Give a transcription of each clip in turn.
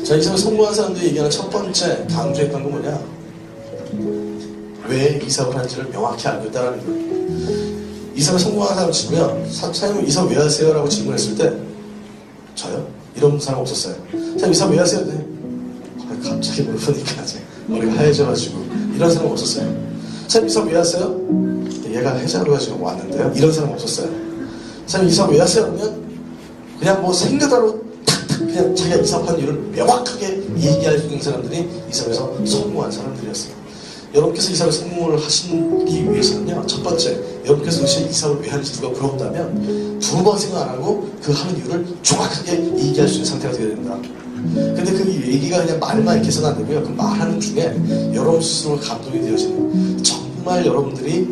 자, 이사회 성공한 사람들이 얘기하는 첫 번째 강조했던 건 뭐냐? 왜 이사업을 하는지를 명확히 알고 있다는 거예요. 이사업에 성공한 사람 치고요. 사장님 이사업 왜 하세요? 라고 질문했을 때 저요? 이런 사람 없었어요. 사장님 이사업 왜 하세요? 네. 갑자기 물어보니까 머리가 하얘져가지고 이런 사람 없었어요. 사장님 이사업 왜 하세요? 얘가 해자로 가지고 왔는데요. 이런 사람 없었어요. 사장님 이사업 왜 하세요? 그러면 그냥 뭐 생각으로 탁탁 그냥 자기가 이사업한 이유를 명확하게 얘기할 수 있는 사람들이 이사업에서 성공한 사람들이었어요. 여러분께서 이사업에 성공을 하시기 위해서는요, 첫 번째, 여러분께서 도대체 이사업을 왜 하는지 누가 물어본다면 두 번 생각 안 하고 그 하는 이유를 정확하게 얘기할 수 있는 상태가 되어야 된다. 근데 그 얘기가 그냥 말만 이렇게 해서는 안 되고요. 그 말하는 중에 여러분 스스로 감동이 되어지는, 정말 여러분들이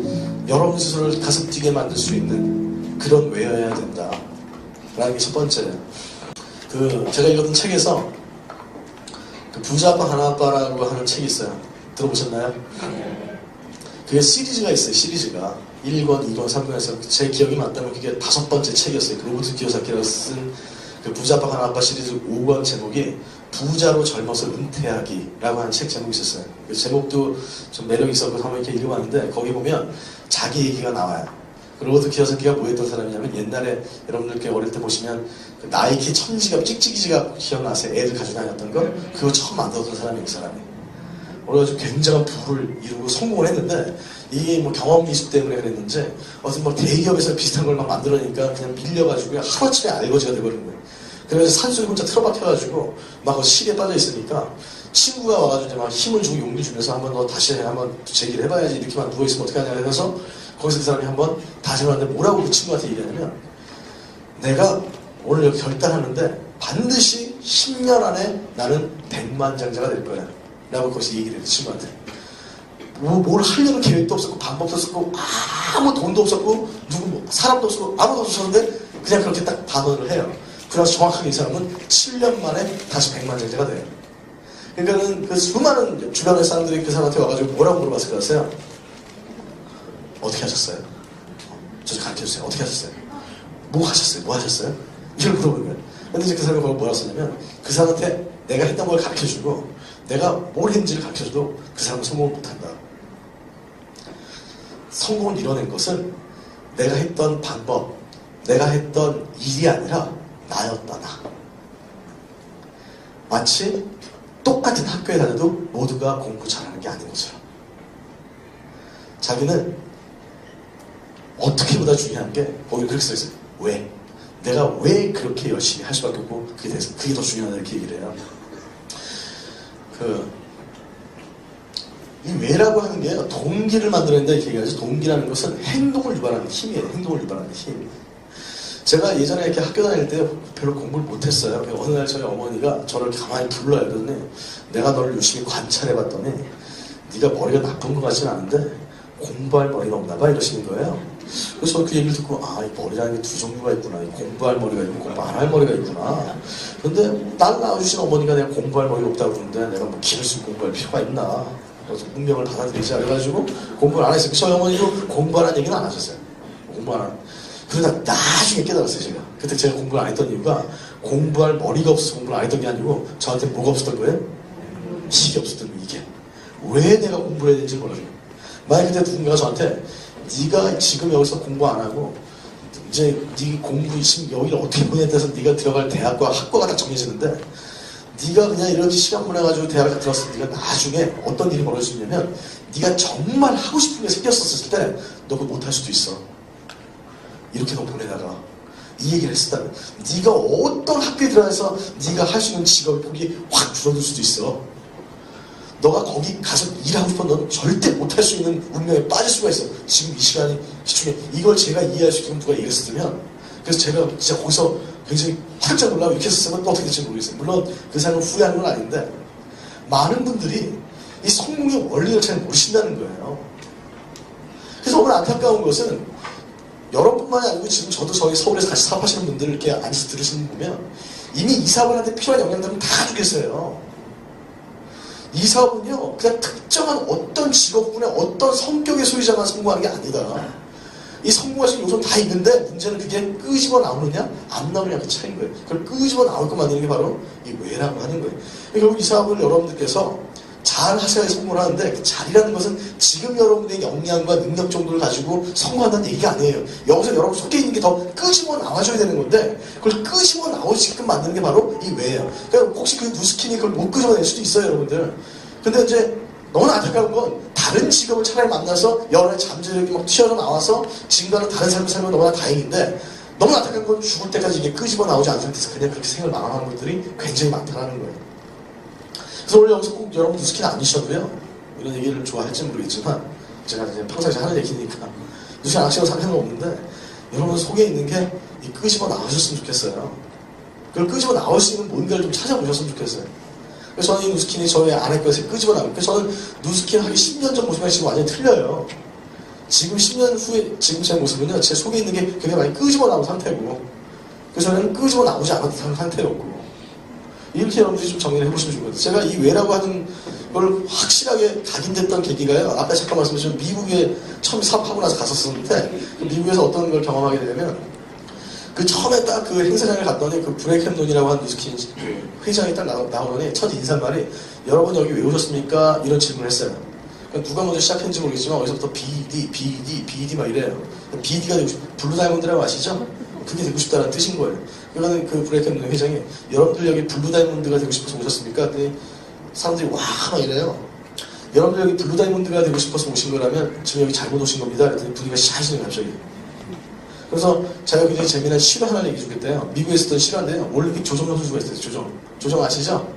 여러분 스스로를 가슴 뛰게 만들 수 있는 그런 외여야 된다 라는 게 첫 번째예요. 제가 읽었던 책에서 부자 아빠 가난 아빠라고 하는 책이 있어요. 들어보셨나요? 그게 시리즈가 있어요. 시리즈가 1권, 2권, 3권에서 제 기억이 맞다면 그게 5번째 책이었어요. 그 로버트 키요사키가 쓴 그 부자 아빠 가난 아빠 시리즈 5권 제목이 부자로 젊어서 은퇴하기라고 하는 책 제목이 있었어요. 그 제목도 좀 매력이 있었고 한번 이렇게 읽어봤는데 거기 보면 자기 얘기가 나와요. 그 로버트 키요사키가 뭐 했던 사람이냐면 옛날에 여러분들 어릴 때 보시면 그 나이키 천지갑 찍찍이지갑 기억나세요? 애들 가지고 다녔던 거? 그거 처음 만들었던 사람이 이 사람이. 그래가지고 굉장한 부를 이루고 성공을 했는데 이게 뭐 경험 미숙 때문에 그랬는지 어떤 뭐 대기업에서 비슷한 걸 막 만들어내니까 그냥 밀려가지고 하루아침에 알거지가 돼버린 거예요. 그래서 산속에 혼자 틀어박혀가지고 막 시기에 빠져 있으니까 친구가 와가지고 이제 막 힘을 주고 용기 주면서 한번 너 다시 한번 제기를 해봐야지 이렇게만 누워있으면 어떻게 하냐 해서 거기서 그 사람이 한번 다시 말하는데 뭐라고 그 친구한테 얘기하냐면 내가 오늘 여기 결단하는데 반드시 10년 안에 나는 백만장자가 될 거야 라고 거기서 얘기를 해요. 친구한테 뭘 하려는 계획도 없었고 방법도 없었고 아무 돈도 없었고 사람도 없었고 아무도 없었는데 그냥 그렇게 딱 단언을 해요. 그래서 정확하게 이 사람은 7년 만에 다시 백만장자가 돼요. 그러니까는 그 수많은 주변의 사람들이 그 사람한테 와가지고 뭐라고 물어봤을 것 같아요? 어떻게 하셨어요? 저 좀 가르쳐주세요. 어떻게 하셨어요? 뭐 하셨어요? 뭐 하셨어요? 이걸 물어보는 거예요. 근데 이제 그 사람이 뭐라고 썼냐면 그 사람한테 내가 했던 걸 가르쳐주고 내가 뭘 했는지를 가르쳐줘도 그 사람은 성공을 못한다. 성공을 이뤄낸 것은 내가 했던 방법, 내가 했던 일이 아니라 나였다. 나. 마치 똑같은 학교에 다녀도 모두가 공부 잘하는 게 아닌 것처럼 자기는 어떻게 보다 중요한 게 거기 그렇게 써있어요. 왜? 내가 왜 그렇게 열심히 할 수밖에 없고 그게 더 중요하다 이렇게 얘기를 해요. 이 왜라고 하는 게 동기를 만들어낸다 이렇게 얘기하죠. 동기라는 것은 행동을 유발하는 힘이에요. 행동을 유발하는 힘. 제가 예전에 이렇게 학교 다닐 때 별로 공부를 못했어요. 어느 날 저희 어머니가 저를 가만히 불러요. 그러더니 내가 너를 열심히 관찰해봤더니 네가 머리가 나쁜 것 같지는 않은데 공부할 머리가 없나 봐 이러시는 거예요. 그래서 저 그 얘기를 듣고 이 머리라는 게 두 종류가 있구나. 공부할 머리가 있고 공부 안 할 머리가 있구나. 그런데 날 낳아주신 어머니가 내가 공부할 머리가 없다고 그러는데 내가 뭐 기를 쓰고 공부할 필요가 있나. 그래서 운명을 받아들이자 그래가지고 공부를 안 했어요. 저희 어머니도 공부하라는 얘기는 안 하셨어요. 공부 안 하는. 그러다 나중에 깨달았어요. 제가 그때 제가 공부를 안 했던 이유가 공부할 머리가 없어서 공부를 안 했던 게 아니고 저한테 뭐가 없었던 거예요? 이게 없었던 거예요. 이게 왜 내가 공부를 해야 되는지 몰라요. 만약 그때 누군가가 저한테 네가 지금 여기서 공부 안 하고 이제 네 공부 지금 여기를 어떻게 보냈다 해서 네가 들어갈 대학과 학과가 다 정해지는데 네가 그냥 이렇게 시간 보내가지고 대학을 들었을 때 네가 나중에 어떤 일이 벌어지냐면 네가 정말 하고 싶은 게 생겼었을 때 너 그거 못할 수도 있어. 이렇게 너 보내다가 이 얘기를 했었다면 네가 어떤 학교에 들어가서 네가 할 수 있는 직업의 폭이 확 줄어들 수도 있어. 너가 거기 가서 일하고 싶어 넌 절대 못할 수 있는 운명에 빠질 수가 있어. 지금 이 시간이 기중에 이걸 제가 이해할 수 있게 누가 얘기했으면 그래서 제가 진짜 거기서 굉장히 깜짝 놀라고 이렇게 했으면 또 어떻게 될지 모르겠어요. 물론 그 사람은 후회하는 건 아닌데 많은 분들이 이 성공의 원리를 잘 모르신다는 거예요. 그래서 오늘 안타까운 것은 여러분뿐만이 아니고 지금 저도 저희 서울에서 같이 사업하시는 분들 이렇게 앉아서 들으시는 거 보면 이미 이 사업한테 필요한 영양들은 다 가지고 계세요. 이 사업은요 그냥 특정한 어떤 직업군의 어떤 성격의 소유자만 성공하는 게 아니다. 이 성공할 수 있는 요소는 다 있는데 문제는 그게 끄집어 나오느냐 안 나오느냐 그 차이인 거예요. 그걸 끄집어 나올 것 만드는 게 바로 이 왜라고 하는 거예요. 결국 이 사업을 여러분들께서 잘 하셔야 성공을 하는데 그 잘이라는 것은 지금 여러분의 역량과 능력 정도를 가지고 성공한다는 얘기가 아니에요. 여기서 여러분 속에 있는 게 더 끄집어 나와줘야 되는 건데 그걸 끄집어 나오게끔 만드는 게 바로 이 왜예요. 그러니까 혹시 그 누스킨이 그걸 못 끄집어낼 수도 있어요, 여러분들. 근데 이제 너무나 안타까운 건 다른 직업을 차라리 만나서 여러 잠재력이 막 튀어져 나와서 지금과는 다른 삶을 살면 너무나 다행인데 너무 안타까운 건 죽을 때까지 이게 끄집어 나오지 않은 상태에서 그냥 그렇게 생을 마감하는 분들이 굉장히 많다는 거예요. 그래서 오늘 여기서 꼭 여러분 누스킨 아니셔도요, 이런 얘기를 좋아할지 모르겠지만 제가 이제 평상시에 하는 얘기니까 누스킨 안 하시고 상관없는데 여러분 속에 있는 게 이 끄집어 나오셨으면 좋겠어요. 그걸 끄집어 나올 수 있는 뭔가를 좀 찾아보셨으면 좋겠어요. 그래서 저는 이 누스킨이 저의 안에 것을 끄집어 나오고 저는 누스킨 하기 10년 전 모습이랑 지금 완전히 틀려요. 지금 10년 후에 지금 제 모습은요, 제 속에 있는 게 굉장히 많이 끄집어 나온 상태고 그래서 저는 끄집어 나오지 않았던 상태였고 이렇게 여러분들이 좀 정리를 해보시면 좋을 것 같아요. 제가 이 왜라고 하는 걸 확실하게 각인됐던 계기가요, 아까 잠깐 말씀드렸지만 미국에 처음 사업하고 나서 갔었었는데 그 미국에서 어떤 걸 경험하게 되냐면 그 처음에 딱 그 행사장을 갔더니 그 브레이크햄론이라고 하는 누스킨 회장이 딱 나오더니 첫 인사말이 여러분 여기 왜 오셨습니까? 이런 질문을 했어요. 그러니까 누가 먼저 시작했는지 모르겠지만 어디서부터 BD 막 이래요. BD가 되고 싶, 블루 다이몬드라고 아시죠? 그게 되고 싶다는 뜻인 거예요. 그러니까 그 브레이크햄론 회장이 여러분들 여기 블루 다이몬드가 되고 싶어서 오셨습니까? 그랬더니 사람들이 와 막 이래요. 여러분들 여기 블루 다이몬드가 되고 싶어서 오신 거라면 지금 여기 잘못 오신 겁니다. 그랬더니 분위기가 시원해지는 갑자기. 그래서 제가 굉장히 재미난 실화 하나를 얘기해 주겠대요. 미국에 있었던 실화인데요. 올림픽 조정현 선수가 있었어요. 조정 아시죠?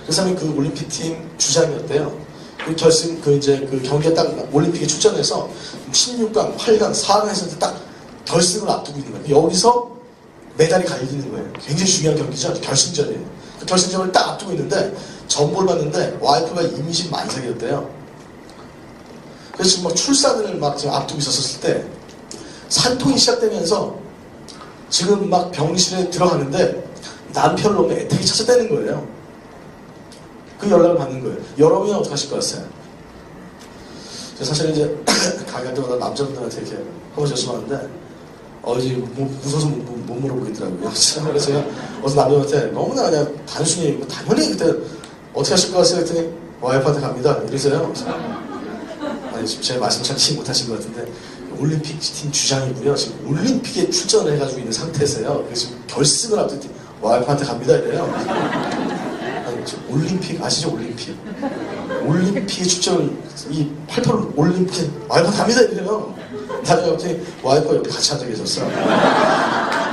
그 사람이 그 올림픽 팀 주장이었대요. 그 결승, 그 경기에 딱 올림픽에 출전해서 16강, 8강, 4강 했을 때 딱 결승을 앞두고 있는 거예요. 여기서 메달이 갈리는 거예요. 굉장히 중요한 경기죠. 결승전이에요. 그 결승전을 딱 앞두고 있는데 정보를 봤는데 와이프가 임신 만삭이었대요. 그래서 지금 막 출산을 막 지금 앞두고 있었을 때 산통이 시작되면서 지금 막 병실에 들어가는데 남편을 너무 애타게 찾아대는 거예요. 그 연락을 받는 거예요. 여러분이 어떻게 하실 것 같아요? 사실 이제 강의할 때마다 남자분들한테 이렇게 한번 여쭤봤는데 이제 무서워서 못 물어보고 있더라고요. 그래서 제가 어서 남자분한테 너무나 그냥 단순히 당연히 그때 어떻게 하실 것 같아요? 그랬더니 와이프한테 갑니다. 이러세요. 아니 지금 제 말씀 잘 이해 못하신 것 같은데 올림픽 팀 주장이고요. 지금 올림픽에 출전을 해가지고 있는 상태에서요. 그래서 지금 결승을 앞두고 와이프한테 갑니다 이래요. 아니 올림픽 아시죠? 올림픽에 출전 이 88 올림픽 와이프한테 갑니다 이래요. 나중에 갑자기 와이프가 옆에 같이 앉아 계셨어요.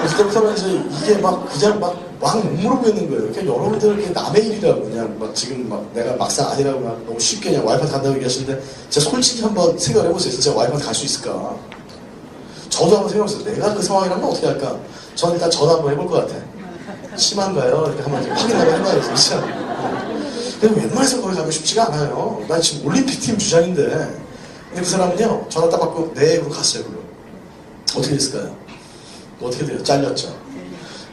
그때부터는 이제 이게 막 그냥 막 못 물어보고 있는 거예요. 그냥 여러분들 남의 일이라고 그냥 막 지금 막 내가 막상 아니라고 막 너무 쉽게 그냥 와이프한테 간다고 얘기하시는데 제가 솔직히 한번 생각을 해보세요. 진짜 와이프한테 갈 수 있을까? 저도 한번 생각해보세요. 내가 그 상황이라면 어떻게 할까? 저는 일단 전화 한번 해볼 것 같아. 심한가요? 이렇게 한번 확인 한번 해봐야죠. 진짜. 근데 웬만해서 거기 가고 싶지가 않아요. 난 지금 올림픽팀 주장인데. 근데 그 사람은요, 전화 딱 받고 네, 그러고 갔어요. 그럼. 어떻게 됐을까요? 어떻게 돼요? 잘렸죠.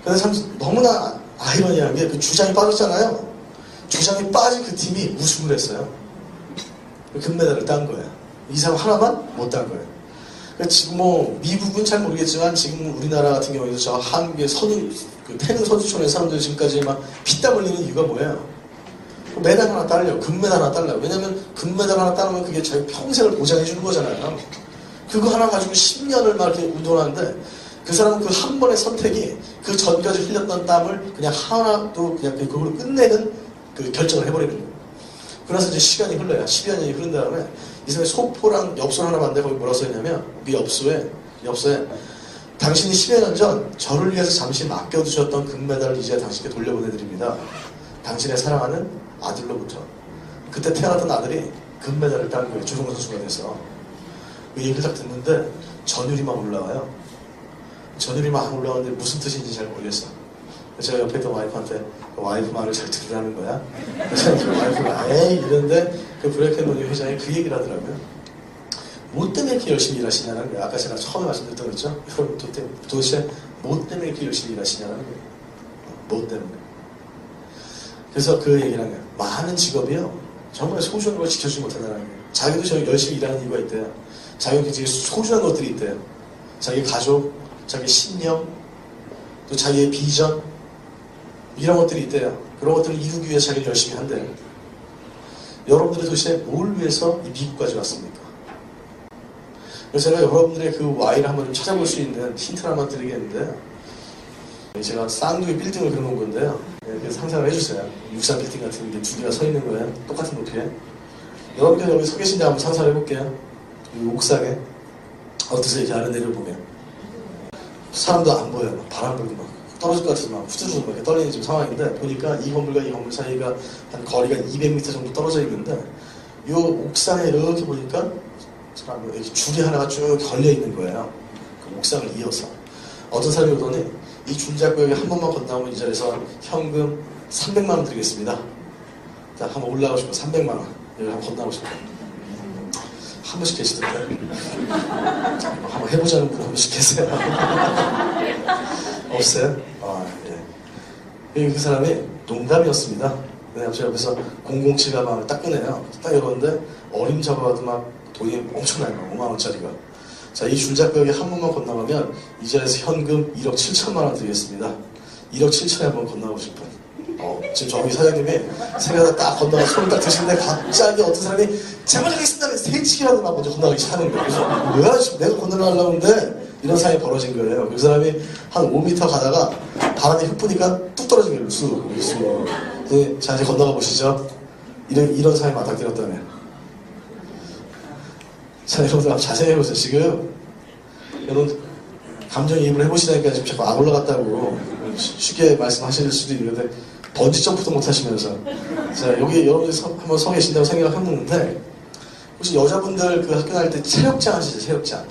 근데 참 너무나 아이러니한 게 그 주장이 빠졌잖아요. 주장이 빠진 그 팀이 우승을 했어요. 금메달을 딴 거예요. 이 사람 하나만 못 딴 거예요. 지금 뭐 미국은 잘 모르겠지만 지금 우리나라 같은 경우에도 저 한국의 태릉 선수촌의 사람들이 지금까지 막 피땀 흘리는 이유가 뭐예요? 메달 하나 딸려, 금메달 하나 딸려. 왜냐면 금메달 하나 따르면 그게 자기 평생을 보장해 주는 거잖아요. 그거 하나 가지고 10년을 막 이렇게 운동하는데 그 사람은 그 한 번의 선택이 그 전까지 흘렸던 땀을 그냥 하나도 그냥 그걸로 끝내는 그 결정을 해버리는 거예요. 그래서 이제 시간이 흘러요. 10여 년이 흐른 다음에 이 사람이 소포랑 엽서를 하나 봤는데 거기 뭐라고 써있냐면 그 엽서에 당신이 10여 년 전 저를 위해서 잠시 맡겨두셨던 금메달을 이제 당신께 돌려보내드립니다. 당신의 사랑하는 아들로부터. 그때 태어났던 아들이 금메달을 딴 거예요. 조성호 선수가 돼서. 그 얘기를 딱 듣는데 전율이 막 올라와요. 전율이 막 올라오는데 무슨 뜻인지 잘 모르겠어. 제가 옆에 있던 와이프한테 와이프 말을 잘 들으라는 거야. 그래서 그 와이프가 에이 이런데 그 브레이크햄론 회장이 그 얘기를 하더라고요. 뭐 때문에 이렇게 열심히 일하시냐는 거예요. 아까 제가 처음에 말씀드렸던 거죠. 여러분 도대체 뭐 때문에 이렇게 열심히 일하시냐는 거예요. 뭐 때문에. 그래서 그 얘기를 한 거예요. 많은 직업이요. 정말 소중한 걸 지켜주지 못한다는 거예요. 자기도 저 열심히 일하는 이유가 있대요. 자기가 굉장히 소중한 것들이 있대요. 자기 가족, 자기 신념, 또 자기의 비전, 이런 것들이 있대요. 그런 것들을 이루기 위해 자기를 열심히 한대요. 여러분들이 도대체 뭘 위해서 이 미국까지 왔습니까? 그래서 제가 여러분들의 그 Y를 한번 좀 찾아볼 수 있는 힌트를 한번 드리겠는데요. 제가 쌍둥이 빌딩을 그려놓은 건데요. 그래서 상상을 해주세요. 63 빌딩 같은 게 두 개가 서 있는 거예요. 똑같은 높이에. 여러분들 여기 서 계신지 한번 상상을 해볼게요. 이 옥상에 어떠세요? 이렇게 아래내려 보면 사람도 안 보여요. 막 바람 불고 막 떨어질 것 같아서 막 후두둑 막 이렇게 떨리는 지금 상황인데, 보니까 이 건물과 이 건물 사이가 한 거리가 200m 정도 떨어져 있는데, 이 옥상에 이렇게 보니까 이렇게 줄이 하나가 쭉 걸려 있는 거예요. 그 옥상을 이어서 어떤 사람이 오더니 이 줄 잡고 여기 한 번만 건너면 이 자리에서 현금 300만 원 드리겠습니다. 자, 한번 올라가고 싶어. 300만 원 여기 한번 건너고 싶어. 한 번씩 계시던데. 한번 해보자는 분 한 번씩 계세요. 없어요? 아, 예. 그 사람이 농담이었습니다. 그냥 제 옆에서 007 가방을 딱 꺼내요. 딱 열었는데 어림잡아도 막 돈이 엄청나요. 5만원짜리가. 자, 이 줄잡고 여기 한 번만 건너가면 이 자리에서 현금 1억 7천만 원 드리겠습니다. 1억 7천에 한번 건너가고 싶은. 지금 저기 사장님이 생각하다 딱 건너가 손을 딱 드시는데 갑자기 어떤 사람이 잘못 하겠습니다. 세 치기라도 막 먼저 건너가기 시작하는 거예요. 그래서 뭐야 지금 내가 건너가려고 하는데 이런 상황이 벌어진 거예요. 그 사람이 한 5m 가다가 바람이 훅 부니까 뚝 떨어진 거예요. 쑥. 자, 이제 건너가 보시죠. 이런 상황이 맞닥뜨렸다며. 자, 여러분들 자세히 해보세요. 지금 여러분 감정이입을 해보시다니까 지금 자꾸 악 올라갔다고 쉽게 말씀하실 수도 있는데 번지 점프도 못 하시면서. 자, 여기 여러분들이 한번 서 계신다고 생각을 해보는데, 혹시 여자분들 그 학교 다닐 때 체력장 하시죠? 체력장.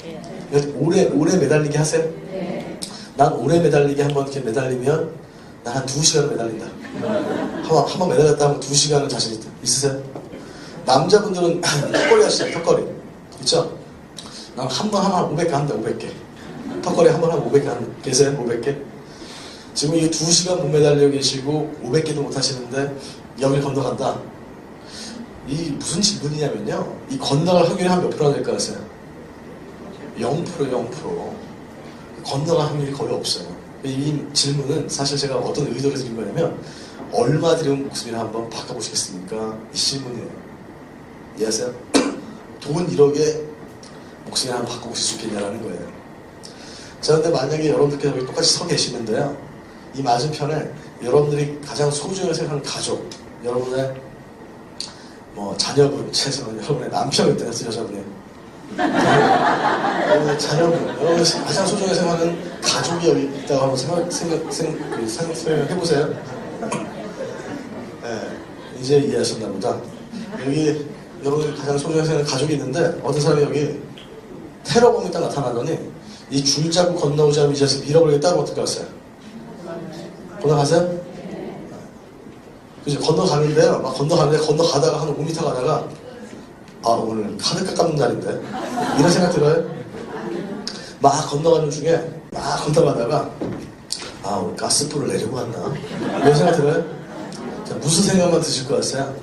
오래 매달리기 하세요? 난 오래 매달리기 한번 이렇게 매달리면 난 한 2시간 매달린다. 한번 매달렸다 하면 2시간은 자신 있으세요? 남자분들은 턱걸이 하시죠? 턱걸이. 있죠? 난 한 번 하면 500개 한다. 500개. 턱걸이 한 번 하면 500개 계세요? 500개? 지금 이 2시간 못 매달려 계시고 500개도 못 하시는데 여길 건너간다. 이 무슨 질문이냐면요. 이 건너갈 확률이 한 몇 프로나 될까 하세요? 0%. 건너갈 확률이 거의 없어요. 이 질문은 사실 제가 어떤 의도를 드린 거냐면, 얼마 들으면 목숨이나 한번 바꿔보시겠습니까? 이 질문이에요. 이해하세요? 돈 1억에 목숨이나 한번 바꿔보실 수 있겠냐라는 거예요. 자, 근데 만약에 여러분들께서 여기 똑같이 서 계시는데요. 이 맞은편에 여러분들이 가장 소중하게 생각하는 가족, 여러분의 자녀분, 최소한 여러분의 남편이 있다는 여자분이, 여러분의 자녀분, 여러분이 가장 소중하게 생각하는 가족이 여기 있다고 한번 생각해보세요. 네, 이제 이해하셨나 보다. 여기 여러분이 가장 소중하게 생각하는 가족이 있는데, 어떤 사람이 여기 테러범이 딱 나타나더니 이 줄 잡고 건너오자면 이제서 밀어버리겠다고 어떻게 하세요? 건너가세요? 그죠? 건너가는데요. 막 건너가다가 한 5m 가다가, 아, 오늘 카드값 깎는 날인데 이런 생각 들어요? 막 건너가는 중에 막 건너가다가, 아, 오늘 가스불을 내리고 왔나? 이런 생각 들어요? 자, 무슨 생각만 드실 것 같아요?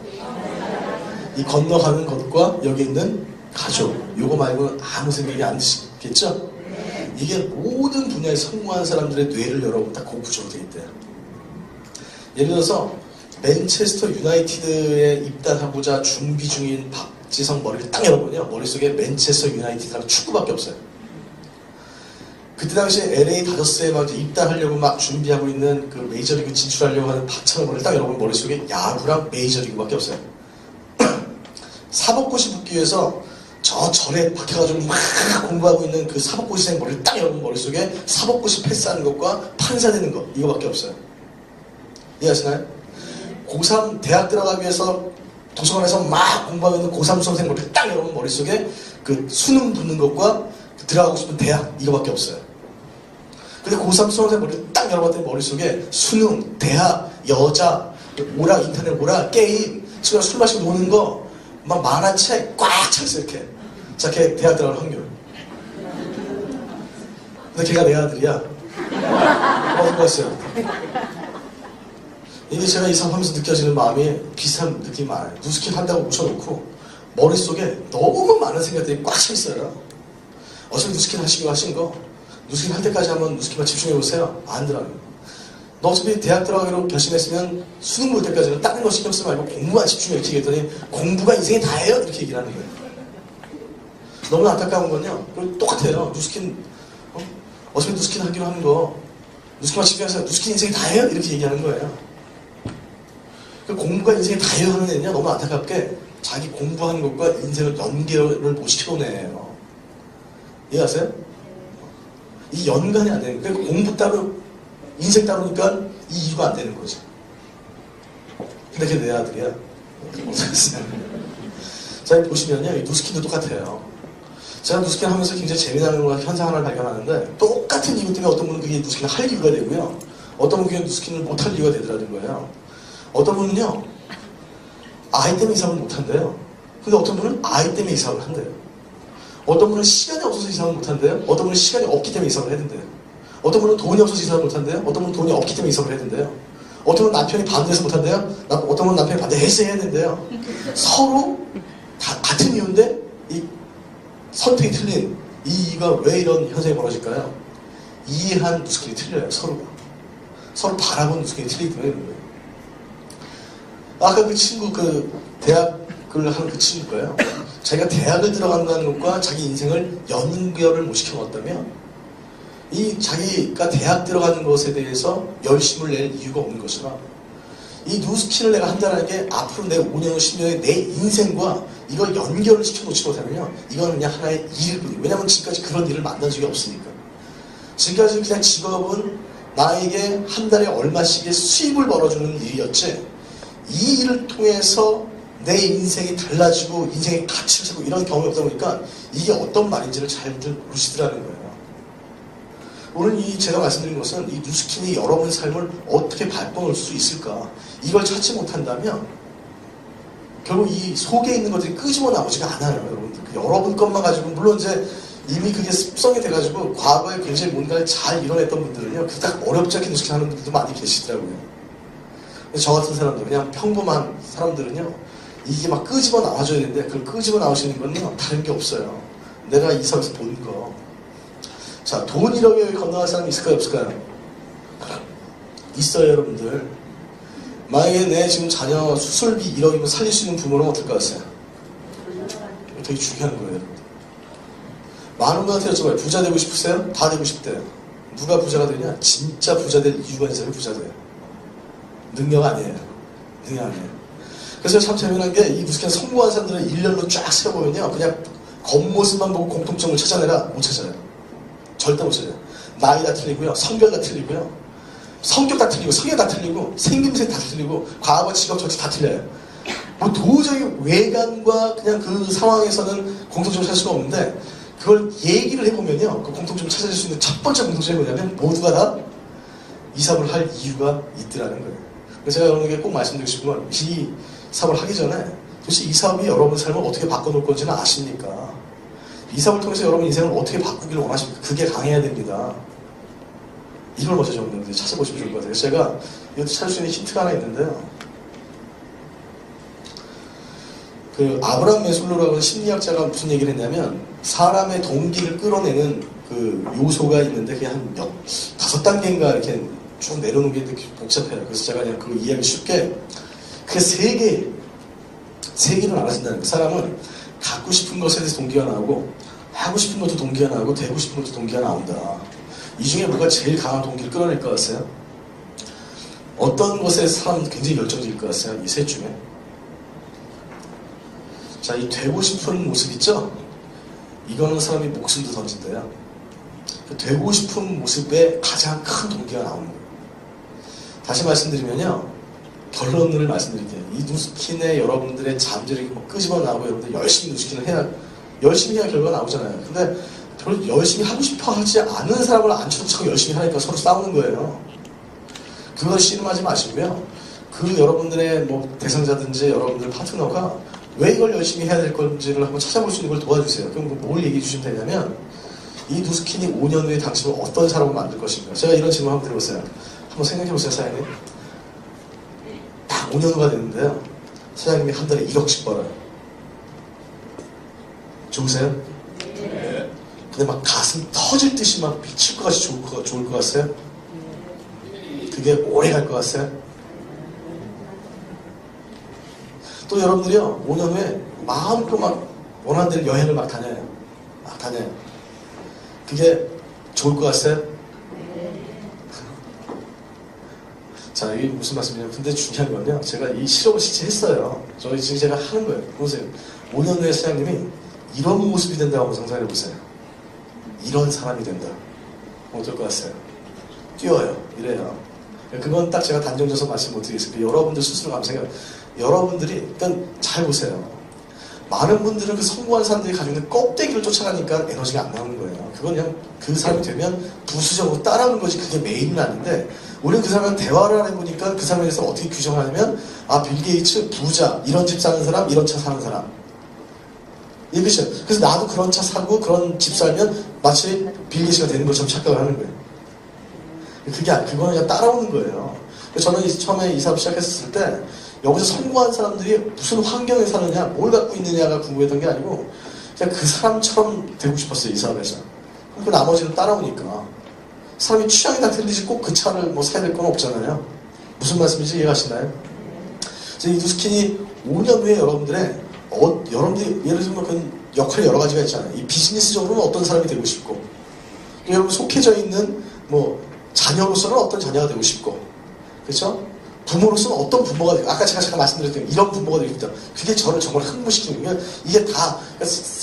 이 건너가는 것과 여기 있는 가족, 요거 말고는 아무 생각이 안 드시겠죠? 이게 모든 분야에 성공한 사람들의 뇌를 여러분 다 그 구조로 되어 있대요. 예를 들어서 맨체스터 유나이티드에 입단하고자 준비 중인 박지성 머리를 딱 열어보면요, 머릿속에 맨체스터 유나이티드랑 축구밖에 없어요. 그때 당시에 LA 다저스에 막 입단하려고 막 준비하고 있는 그 메이저리그 진출하려고 하는 박찬호 머리를 딱 열어보면 머릿속에 야구랑 메이저리그밖에 없어요. 사법고시 붙기 위해서 저 절에 박혀가지고 막 공부하고 있는 그 사법고시생 머리를 딱 열어보면 머릿속에 사법고시 패스하는 것과 판사 되는 것, 이거밖에 없어요. 이해하시나요? 고3 대학 들어가기 위해서 도서관에서 막 공부하고 있는 고3 수험생 머리를 딱 열어보면 머릿속에 그 수능 붙는 것과 들어가고 싶은 대학, 이거밖에 없어요. 근데 고3 수험생 머리를 딱 열어봤더니 머릿속에 수능, 대학, 여자, 오락, 인터넷 오락, 게임, 친구랑 술 마시고 노는 거, 막 만화책 꽉 찼어요, 이렇게. 자, 걔 대학 들어갈 확률. 근데 걔가 내 아들이야. 어디 갔어요? 이게 제가 이 사업하면서 느껴지는 마음이 비슷한 느낌이 많아요. 누스킬 한다고 묻혀놓고 머릿속에 너무 많은 생각들이 꽉 차 있어요. 어차피 누스킬 하시기로 하신 거 누스킨 할 때까지 한번 누스킨만 집중해보세요. 안 들어가요. 너 어차피 대학 들어가기로 결심했으면 수능 볼 때까지는 다른 거 신경 쓰지 말고 공부만 집중해 이렇게 얘기했더니 공부가 인생이 다예요? 이렇게 얘기를 하는 거예요. 너무 안타까운 건요. 똑같아요. 누스킨 어차피 누스킨 하기로 하는 거 누스킨만 집중해서 누스킨 인생이 다예요? 이렇게 얘기하는 거예요. 공부가 인생이 다예요 하는 애는요. 너무 안타깝게 자기 공부하는 것과 인생을 연결을 못 시켜놓은 애예요. 이해하세요? 이 연관이 안 되는 거예요. 그러니까 공부 따로 인생 따로니까 이 이유가 안 되는 거죠. 근데 그게 내 아들이야. 못하겠어요. 자, 보시면요. 이 누스킨도 똑같아요. 제가 누스킨 하면서 굉장히 재미나는 현상 하나를 발견하는데 똑같은 이유 때문에 어떤 분은 그게 누스킨을 할 이유가 되고요. 어떤 분은 그게 누스킨을 못할 이유가 되더라는 거예요. 어떤 분은요. 아이 때문에 이사를 못한대요. 근데 어떤 분은 아이 때문에 이사를 한대요. 어떤 분은 시간이 없어서 이사를 못한대요. 어떤 분은 시간이 없기 때문에 이사를 해야 된대요. 어떤 분은 돈이 없어서 이사를 못한대요. 어떤 분은 돈이 없기 때문에 이사를 해야 된대요. 어떤 분은 남편이 반대해서 못한대요. 어떤 분은 남편이 반대해서 해야 된대요. 서로 다 같은 이유인데 이 선택이 틀린 이 이유가 왜 이런 현상이 벌어질까요? 이해한 누스킨이 틀려요. 서로가. 서로 바라본 누스킨이 틀리기 때문에 그런 거예요. 아까 그 친구 대학을 하는 그 친구가요. 자기가 대학을 들어간다는 것과 자기 인생을 연결을 못 시켜놨다면 이 자기가 대학 들어가는 것에 대해서 열심을 낼 이유가 없는 것이라 이 누스킨을 내가 한다는 게 앞으로 내 5년 후 10년의 내 인생과 이걸 연결을 시켜놓지 못하면요 이건 그냥 하나의 일일 뿐이에요. 왜냐하면 지금까지 그런 일을 만난 적이 없으니까. 지금까지 그냥 직업은 나에게 한 달에 얼마씩의 수입을 벌어주는 일이었지 이 일을 통해서 내 인생이 달라지고 인생의 가치를 찾고 이런 경험이 없다 보니까 이게 어떤 말인지를 잘들 모르시더라는 거예요. 오늘 제가 말씀드린 것은 이 누스킨이 여러분 삶을 어떻게 바꿔놓을 수 있을까 이걸 찾지 못한다면 결국 이 속에 있는 것들이 끄집어 나오지가 않아요. 여러분들 여러분 것만 가지고 물론 이제 이미 그게 습성이 돼가지고 과거에 굉장히 뭔가를 잘 이뤄냈던 분들은요 그닥 어렵지 않게 누스킨 하는 분들도 많이 계시더라고요. 저 같은 사람들 그냥 평범한 사람들은요 이게 막 끄집어 나와줘야 되는데 그걸 끄집어 나오시는 건요 다른 게 없어요. 내가 이 사업에서 본 거. 자, 돈 1억에 건너갈 사람이 있을까요? 없을까요? 있어요, 여러분들. 만약에 내 지금 자녀 수술비 1억이면 살릴 수 있는 부모는 어떨 것 같아요? 이거 되게 중요한 거예요. 많은 분한테 여쭤봐요. 부자 되고 싶으세요? 다 되고 싶대요. 누가 부자가 되냐? 진짜 부자 될 이유가 있는 사람이 부자 돼요. 능력 아니에요. 능력 아니에요. 그래서 참 재미난 게 이 누스킨 성공한 사람들을 일렬로 쫙 세워보면요. 그냥 겉모습만 보고 공통점을 찾아내라. 못 찾아요. 절대 못 찾아요. 나이 다 틀리고요. 성별 다 틀리고요. 성격 다 틀리고 성향 다 틀리고 생김새 다 틀리고 과거 직업 정치 다 틀려요. 뭐 도저히 외관과 그냥 그 상황에서는 공통점을 찾을 수가 없는데 그걸 얘기를 해보면요. 그 공통점을 찾아낼 수 있는 첫 번째 공통점이 뭐냐면 모두가 다 이 사업을 할 이유가 있더라는 거예요. 그래서 제가 여러분에게 꼭 말씀드리고 싶은 건 이 사업을 하기 전에 도대체 이 사업이 여러분 삶을 어떻게 바꿔놓을 건지는 아십니까? 이 사업을 통해서 여러분 인생을 어떻게 바꾸기를 원하십니까? 그게 강해야 됩니다. 이걸 먼저 좀 찾아보시면 좋을 것 같아요. 제가 이것도 찾을 수 있는 힌트가 하나 있는데요. 그 아브라함 메슬로우라고 하는 심리학자가 무슨 얘기를 했냐면 사람의 동기를 끌어내는 그 요소가 있는데 그게 한 5단계인가 이렇게 쭉 내려놓은 게 되게 복잡해요. 그래서 제가 그냥 그 이야기 쉽게 그게 세 개를 알아준다는 거. 사람은 갖고 싶은 것에 대해서 동기가 나오고 하고 싶은 것도 동기가 나오고 되고 싶은 것도 동기가 나온다. 이 중에 뭐가 제일 강한 동기를 끌어낼 것 같아요? 어떤 것에 사람은 굉장히 열정적일 것 같아요? 이 셋 중에. 자, 이 되고 싶은 모습 있죠? 이거는 사람이 목숨도 던진대요. 그 되고 싶은 모습에 가장 큰 동기가 나오는 거예요. 다시 말씀드리면요. 결론을 말씀드릴게요. 이 누스킨에 여러분들의 잠재력이 끄집어 나오고 여러분들 열심히 누스킨을 해야 열심히 해야 결과가 나오잖아요. 근데 별로 열심히 하고 싶어 하지 않은 사람을 앉혀놓고 열심히 하니까 서로 싸우는 거예요. 그걸 씨름하지 마시고요. 그 여러분들의 뭐 대상자든지 여러분들 파트너가 왜 이걸 열심히 해야 될 건지를 한번 찾아볼 수 있는 걸 도와주세요. 그럼 뭘 얘기해 주시면 되냐면 이 누스킨이 5년 후에 당신을 어떤 사람으로 만들 것인가. 제가 이런 질문 한번 드려보세요. 한번 생각해보세요, 사장님. 딱 5년 후가 됐는데요. 사장님이 한 달에 1억씩 벌어요. 좋으세요? 네. 근데 막 가슴 터질 듯이 막 미칠 것 같이 좋을 것 같아요? 그게 오래 갈 것 같아요? 또 여러분들이요, 5년 후에 마음껏 막 원하는 대로 여행을 막 다녀요. 막 다녀요. 그게 좋을 것 같아요? 자, 이게 무슨 말씀이냐면, 근데 중요한 건요, 제가 이 실험을 실제 했어요. 저희 지금 제가 하는 거예요. 보세요. 5년 후에 사장님이 이런 모습이 된다고 한번 상상해 보세요. 이런 사람이 된다. 어떨 것 같아요? 뛰어요. 이래요. 그건 딱 제가 단정져서 말씀 못 드리겠습니다. 여러분들 스스로 감상해요. 여러분들이, 그러니까 잘 보세요. 많은 분들은 그 성공한 사람들이 가지고 있는 껍데기를 쫓아가니까 에너지가 안 나오는 거예요. 그건 그냥 그 사람이 되면 부수적으로 따라오는 거지 그게 메인은 아닌데, 우리는 그 사람과 대화를 해보니까 그 사람에 대해서 어떻게 규정을 하냐면, 아, 빌 게이츠 부자, 이런 집 사는 사람, 이런 차 사는 사람. 이것이요. 그래서 나도 그런 차 사고 그런 집 살면 마치 빌 게이츠가 되는 것처럼 착각을 하는 거예요. 그거는 그냥 따라오는 거예요. 저는 처음에 이 사업 시작했을 때 여기서 성공한 사람들이 무슨 환경에 사느냐, 뭘 갖고 있느냐가 궁금했던 게 아니고 그냥 그 사람처럼 되고 싶었어요, 이 사업에서. 그 나머지는 따라오니까. 사람이 취향이 다 틀리지 꼭 그 차를 뭐 사야 될 건 없잖아요. 무슨 말씀인지 이해하시나요? 이 누스킨이 5년 후에 여러분들이 예를 들면 그 역할이 여러 가지가 있잖아요. 이 비즈니스적으로는 어떤 사람이 되고 싶고, 여러분 속해져 있는 뭐 자녀로서는 어떤 자녀가 되고 싶고, 그렇죠? 부모로서는 어떤 부모가 되고, 아까 제가 말씀드렸던 이런 부모가 되고 싶다. 그게 저를 정말 흥분시키는 거예요. 이게 다,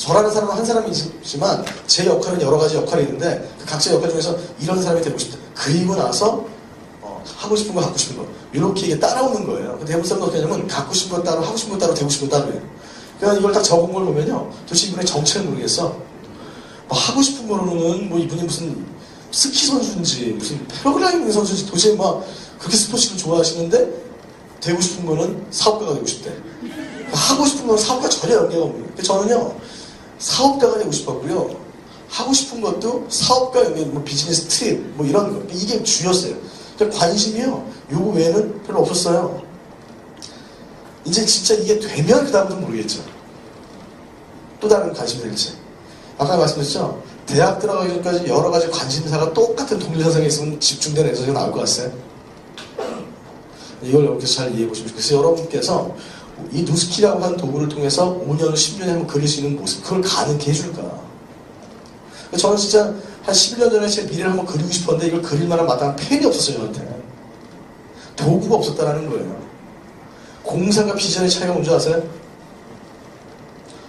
저라는 사람은 한 사람이지만 제 역할은 여러 가지 역할이 있는데 그 각자 역할 중에서 이런 사람이 되고 싶다. 그리고 나서 하고 싶은 거 갖고 싶은 거 이렇게 이게 따라오는 거예요. 근데 대부분 사람은 어떻게 하냐면 갖고 싶은 거 따로, 하고 싶은 거 따로, 되고 싶은 거 따로 해요. 그러니까 이걸 딱 적은 걸 보면요, 도대체 이분의 정체를 모르겠어. 뭐 하고 싶은 거로는 뭐 이분이 무슨 스키 선수인지 무슨 패러글라이딩 선수인지 도대체 막 그렇게 스포츠를 좋아하시는데 되고 싶은 거는 사업가가 되고 싶대. 하고 싶은 건 사업과 전혀 연계가 없는 거예요. 저는요, 사업가가 되고 싶었고요, 하고 싶은 것도 사업가 연계, 뭐 비즈니스 트립 뭐 이런 거, 이게 주였어요. 관심이요, 요거 외에는 별로 없었어요. 이제 진짜 이게 되면 그 다음부터 모르겠죠. 또 다른 관심이 될지. 아까 말씀드렸죠, 대학 들어가기 전까지 여러 가지 관심사가 똑같은 동일사상에 있으면 집중된 에너지가 나올 것 같아요. 이걸 여러분께서 잘 이해해 보시면 좋겠어요. 그래서 여러분께서 이 누스키라고 하는 도구를 통해서 5년, 10년에 한번 그릴 수 있는 모습, 그걸 가능케 해줄까? 저는 진짜 한 11년 전에 제 미래를 한번 그리고 싶었는데 이걸 그릴 만한 마땅한 펜이 없었어요, 저한테. 도구가 없었다라는 거예요. 공상과 비전의 차이가 뭔지 아세요?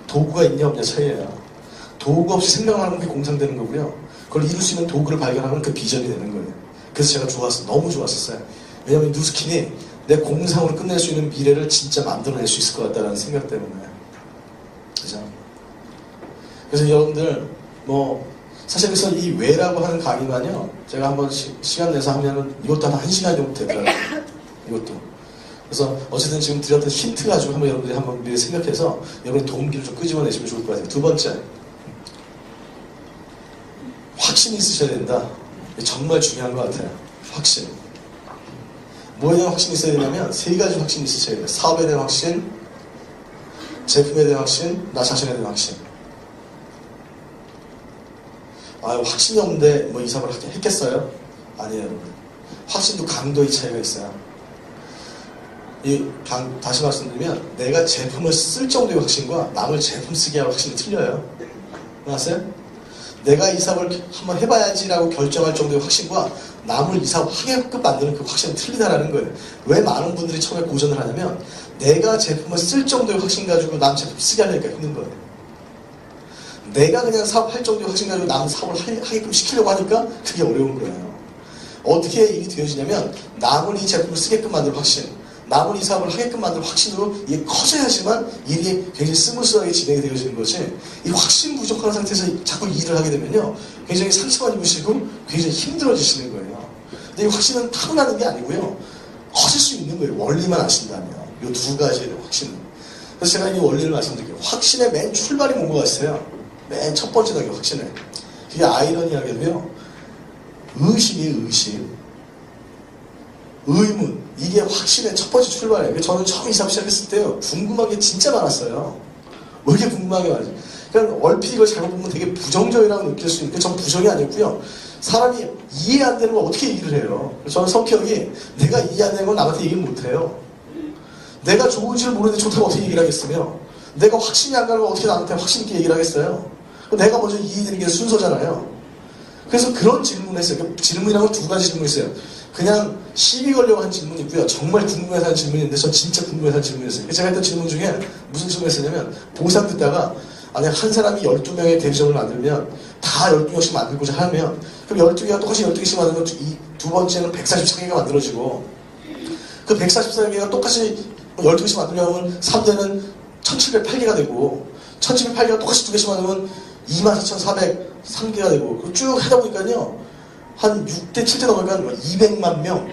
도구가 있냐 없냐 차이예요. 도구가 없이 생각하는 게 공상되는 거고요, 그걸 이룰 수 있는 도구를 발견하면 그 비전이 되는 거예요. 그래서 제가 너무 좋았었어요. 왜냐면 누스킨이 내 공상으로 끝낼 수 있는 미래를 진짜 만들어낼 수 있을 것 같다는 생각 때문에. 그죠? 그래서 여러분들, 사실 그래서 이 왜라고 하는 강의만요, 제가 한번 시간 내서 하면은 이것도 한 1시간 정도 되더라고요. 이것도. 그래서 어쨌든 지금 드렸던 힌트 가지고 한번 여러분들이 한번 미리 생각해서 여러분의 동기를 좀 끄집어내시면 좋을 것 같아요. 두 번째, 확신이 있으셔야 된다. 정말 중요한 것 같아요. 확신. 뭐에 대한 확신이 있어야 되냐면 세 가지 확신이 있으셔야 돼요. 사업에 대한 확신, 제품에 대한 확신, 나 자신에 대한 확신. 확신이 없는데 이 사업을 했겠어요? 아니에요, 여러분. 확신도 강도의 차이가 있어요. 다시 말씀드리면 내가 제품을 쓸 정도의 확신과 남을 제품 쓰게 할 확신이 틀려요. 아세요? 내가 이 사업을 한번 해봐야지라고 결정할 정도의 확신과 남을 이 사업 하게끔 만드는 그 확신은 틀리다라는 거예요. 왜 많은 분들이 처음에 고전을 하냐면 내가 제품을 쓸 정도의 확신 가지고 남 제품 쓰게 하려니까 힘든 거예요. 내가 그냥 사업할 정도의 확신 가지고 남 사업을 하게끔 시키려고 하니까 그게 어려운 거예요. 어떻게 일이 되어지냐면 남을 이 제품을 쓰게끔 만드는 확신, 남을 이 사업을 하게끔 만드는 확신으로 이게 커져야지만 일이 굉장히 스무스하게 진행이 되어지는 거지, 이 확신 부족한 상태에서 자꾸 일을 하게 되면요 굉장히 상처만 입으시고 굉장히 힘들어지시는 거예요. 근데 이 확신은 타고나는 게 아니고요, 커질 수 있는 거예요. 원리만 아신다면. 이 두 가지의 확신은. 그래서 제가 이 원리를 말씀드릴게요. 확신의 맨 출발이 뭔가 같아요. 맨 첫 번째 단계 확신에. 그게 아이러니하게도요, 의심이에요. 의심. 의문. 이게 확신의 첫 번째 출발이에요. 저는 처음 이 사업 시작했을 때요, 궁금한 게 진짜 많았어요. 왜 이렇게 궁금한 게 많아요? 그냥 얼핏 이걸 잘못 보면 되게 부정적이라고 느낄 수 있는데 전 부정이 아니고요. 사람이 이해 안 되는 걸 어떻게 얘기를 해요? 저는 성격이 내가 이해 안 되는 건 남한테 얘기를 못 해요. 내가 좋은지를 모르는데 좋다고 어떻게 얘기를 하겠으며 내가 확신이 안 가는 걸 어떻게 남한테 확신 있게 얘기를 하겠어요? 내가 먼저 이해되는 게 순서잖아요. 그래서 그런 질문을 했어요. 그 질문이라고 두 가지 질문이 있어요. 그냥 시비 걸려고 한 질문이 있고요. 정말 궁금해서 한 질문인데 전 진짜 궁금해서 한 질문이었어요. 제가 했던 질문 중에 무슨 질문을 했었냐면 보상 듣다가 만약 한 사람이 12명의 대리점을 만들면 다 12명씩 만들고자 하면 그럼 12개가 똑같이 12개씩 만들면 이 두 번째는 144개가 만들어지고 그 144개가 똑같이 12개씩 만들려면 3대는 1708개가 되고 1708개가 똑같이 두 개씩 만들면 24,403개가 되고 쭉 하다 보니까요 한 6대 7대 넘으니까 200만 명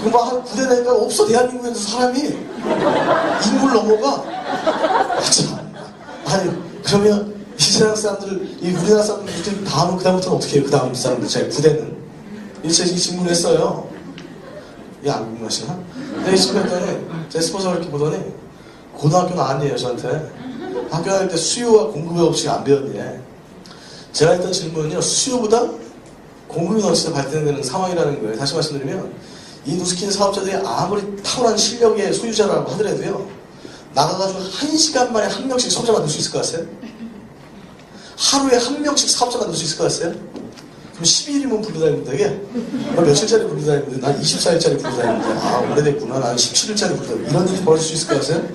그럼 한 9대 내니까 없어 대한민국에서 사람이 인구를 넘어가 아니 그러면 이 세상 사람들 이 우리나라 사람들 다음은 그다음부터는 어떻게 해요? 그 다음 사람들 제 9대는 제가 이 질문을 했어요. 이게 안 궁금하시나? 내가 이 질문 했더니 제 스포츠를 이렇게 보더니 고등학교는 아니에요 저한테 학교 다닐 때 수요와 공급의 법칙을 안 배웠니? 제가 했던 질문은요 수요보다 공급이 넘치게 발전되는 상황이라는 거예요. 다시 말씀드리면 이 누스킨 사업자들이 아무리 탁월한 실력의 소유자라고 하더라도요 나가가지고 1시간 만에 한 명씩 사업자 만들 수 있을 것 같아요? 하루에 한 명씩 사업자 만들 수 있을 것 같아요? 그럼 12일이면 불러다니면 되게? 며칠짜리 불러다니는데 난 24일짜리 불러다니는데 아 오래됐구나 난 17일짜리 불러다니는데 이런 일이 벌어질 수 있을 것 같아요?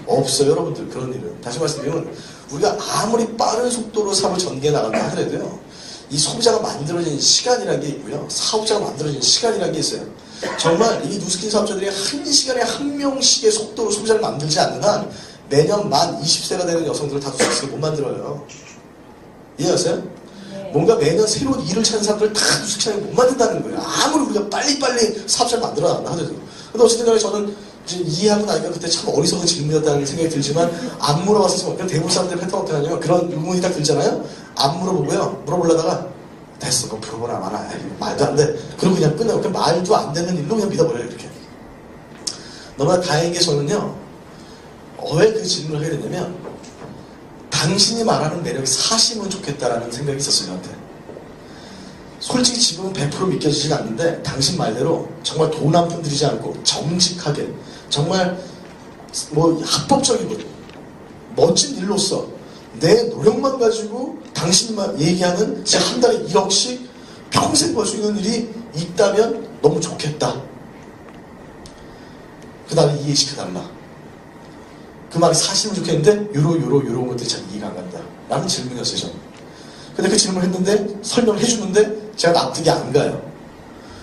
없어요 여러분들 그런 일은. 다시 말씀드리면 우리가 아무리 빠른 속도로 사업을 전개해 나간다 하더라도요 이 소비자가 만들어진 시간이라는 게 있고요 사업자가 만들어진 시간이라는 게 있어요. 정말 이 누스킨 사업자들이 한 시간에 한 명씩의 속도로 소비자를 만들지 않는 한 매년 만 20세가 되는 여성들을 다 누스킨을 못 만들어요. 이해하세요? 네. 뭔가 매년 새로운 일을 찾는 사람들을 다 누스킨을 못 만든다는 거예요. 아무리 우리가 빨리빨리 사업자를 만들어 나간다 하더라도. 근데 어쨌든 간에 저는 이해하고 나니까 그때 참 어리석은 질문이었다는 생각이 들지만 안 물어봤었지만 대부분 사람들의 패턴 어떻게 하냐면 그런 의문이 딱 들잖아요. 안 물어보고요. 물어보려다가 됐어 그거 물어보나 마나 말도 안 돼. 그러고 그냥 끝나고 그냥 말도 안 되는 일로 그냥 믿어버려요 이렇게. 너무나 다행인 게 저는요 왜 그 질문을 하게 됐냐면 당신이 말하는 매력이 사시면 좋겠다라는 생각이 있었어요 저한테. 솔직히 지금은 100% 믿겨지진 않는데 당신 말대로 정말 돈 한 푼 들이지 않고 정직하게 정말 뭐 합법적이고 멋진 일로서 내 노력만 가지고 당신이 얘기하는 제 한 달에 1억씩 평생 벌 수 있는 일이 있다면 너무 좋겠다. 그 다음에 이해시켜달라. 그 말이 사실은 좋겠는데 요런 것들이 잘 이해가 안 간다 라는 질문이었어요 저는. 근데 그 질문을 했는데 설명을 해주는데 제가 납득이 안 가요.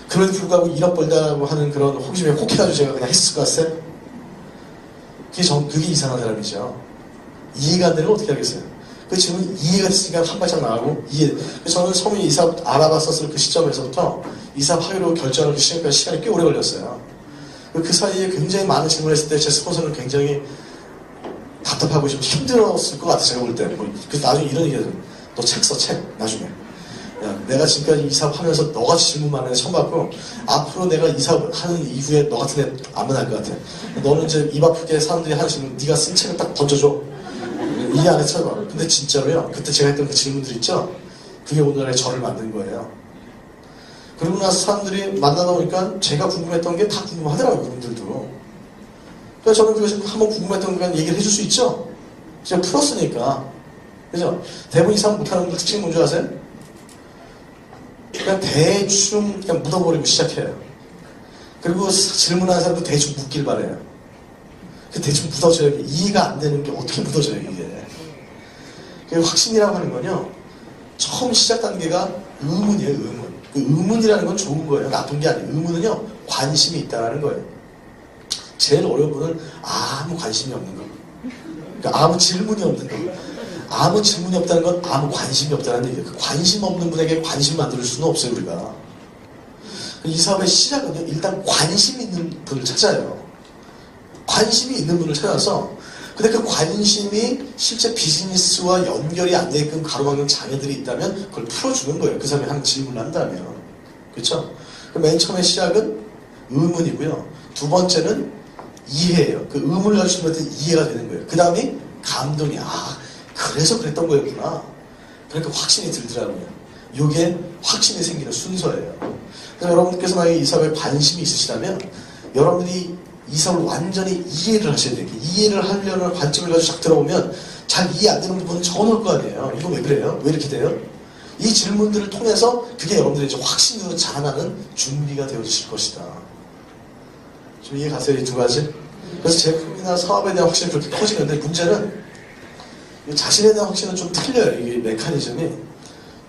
그럼에도 불구하고 1억 벌다고 하는 그런 호기심에 혹해가지고 제가 그냥 했을 것 같아요. 그게 이상한 사람이죠. 이해가 안 되는 걸 어떻게 하겠어요. 그 질문이 이해가 됐으니까 한 발짝 나가고 저는 처음에 이 사업 알아봤었을 그 시점에서부터 이 사업 하기로 결정을 그 시간이 꽤 오래 걸렸어요. 그 사이에 굉장히 많은 질문을 했을 때 제 스폰서는 굉장히 답답하고 좀 힘들었을 것 같아요. 제가 볼 때. 그래서 나중에 이런 얘기 해요. 너 책 써, 책. 나중에. 야, 내가 지금까지 이 사업 하면서 너같이 질문 많은 애 처음 봤고 앞으로 내가 이 사업 하는 이후에 너 같은 애 안 만날 것 같아. 너는 이제 입 아프게 사람들이 하는 질문 네가 쓴 책을 딱 던져줘. 이 안에 찾아봐. 근데 진짜로요. 그때 제가 했던 그 질문들 있죠? 그게 오늘날의 저를 만든 거예요. 그러고 나서 사람들이 만나다 보니까 제가 궁금했던 게 다 궁금하더라고요. 그분들도. 그래서 저는 그것이 한번 궁금했던 건 얘기를 해줄 수 있죠? 제가 풀었으니까. 그죠? 대부분 이 사람 못하는 분들 특징이 뭔지 아세요? 그냥 대충 그냥 묻어버리고 시작해요. 그리고 질문하는 사람도 대충 묻길 바래요. 그 대충 묻어져요. 이해가 안 되는 게 어떻게 묻어져요, 이게. 그 확신이라고 하는 건요, 처음 시작 단계가 의문이에요, 의문. 그 의문이라는 건 좋은 거예요. 나쁜 게 아니에요. 의문은요, 관심이 있다는 거예요. 제일 어려운 거는 아무 관심이 없는 거. 그러니까 아무 질문이 없는 거. 아무 질문이 없다는 건 아무 관심이 없다는 얘기예요. 그 관심 없는 분에게 관심 만들 수는 없어요, 우리가. 이 사업의 시작은요, 일단 관심 있는 분을 찾아요. 관심이 있는 분을 찾아서, 근데 그 관심이 실제 비즈니스와 연결이 안 되게끔 가로막는 장애들이 있다면 그걸 풀어주는 거예요. 그 사람이 하는 질문을 한다면. 그렇죠? 맨 처음에 시작은 의문이고요. 두 번째는 이해예요. 그 의문을 가지고 있는 이해가 되는 거예요. 그 다음이 감동이야. 아, 그래서 그랬던 거였구나. 그러니까 확신이 들더라고요. 이게 확신이 생기는 순서예요. 그래서 여러분께서 만약에 이 사업에 관심이 있으시다면 여러분들이 이 사업을 완전히 이해를 하셔야 돼요. 이해를 하려는 관점을 가지고 쫙 들어보면 잘 이해 안 되는 부분은 적어놓을 거 아니에요. 이거 왜 그래요? 왜 이렇게 돼요? 이 질문들을 통해서 그게 여러분들의 이제 확신으로 자라나는 준비가 되어지실 것이다. 좀 이해 가세요? 이 두 가지? 그래서 제품이나 사업에 대한 확신이 그렇게 커지는데 문제는 자신에 대한 확신은 좀 틀려요. 이게 메커니즘이.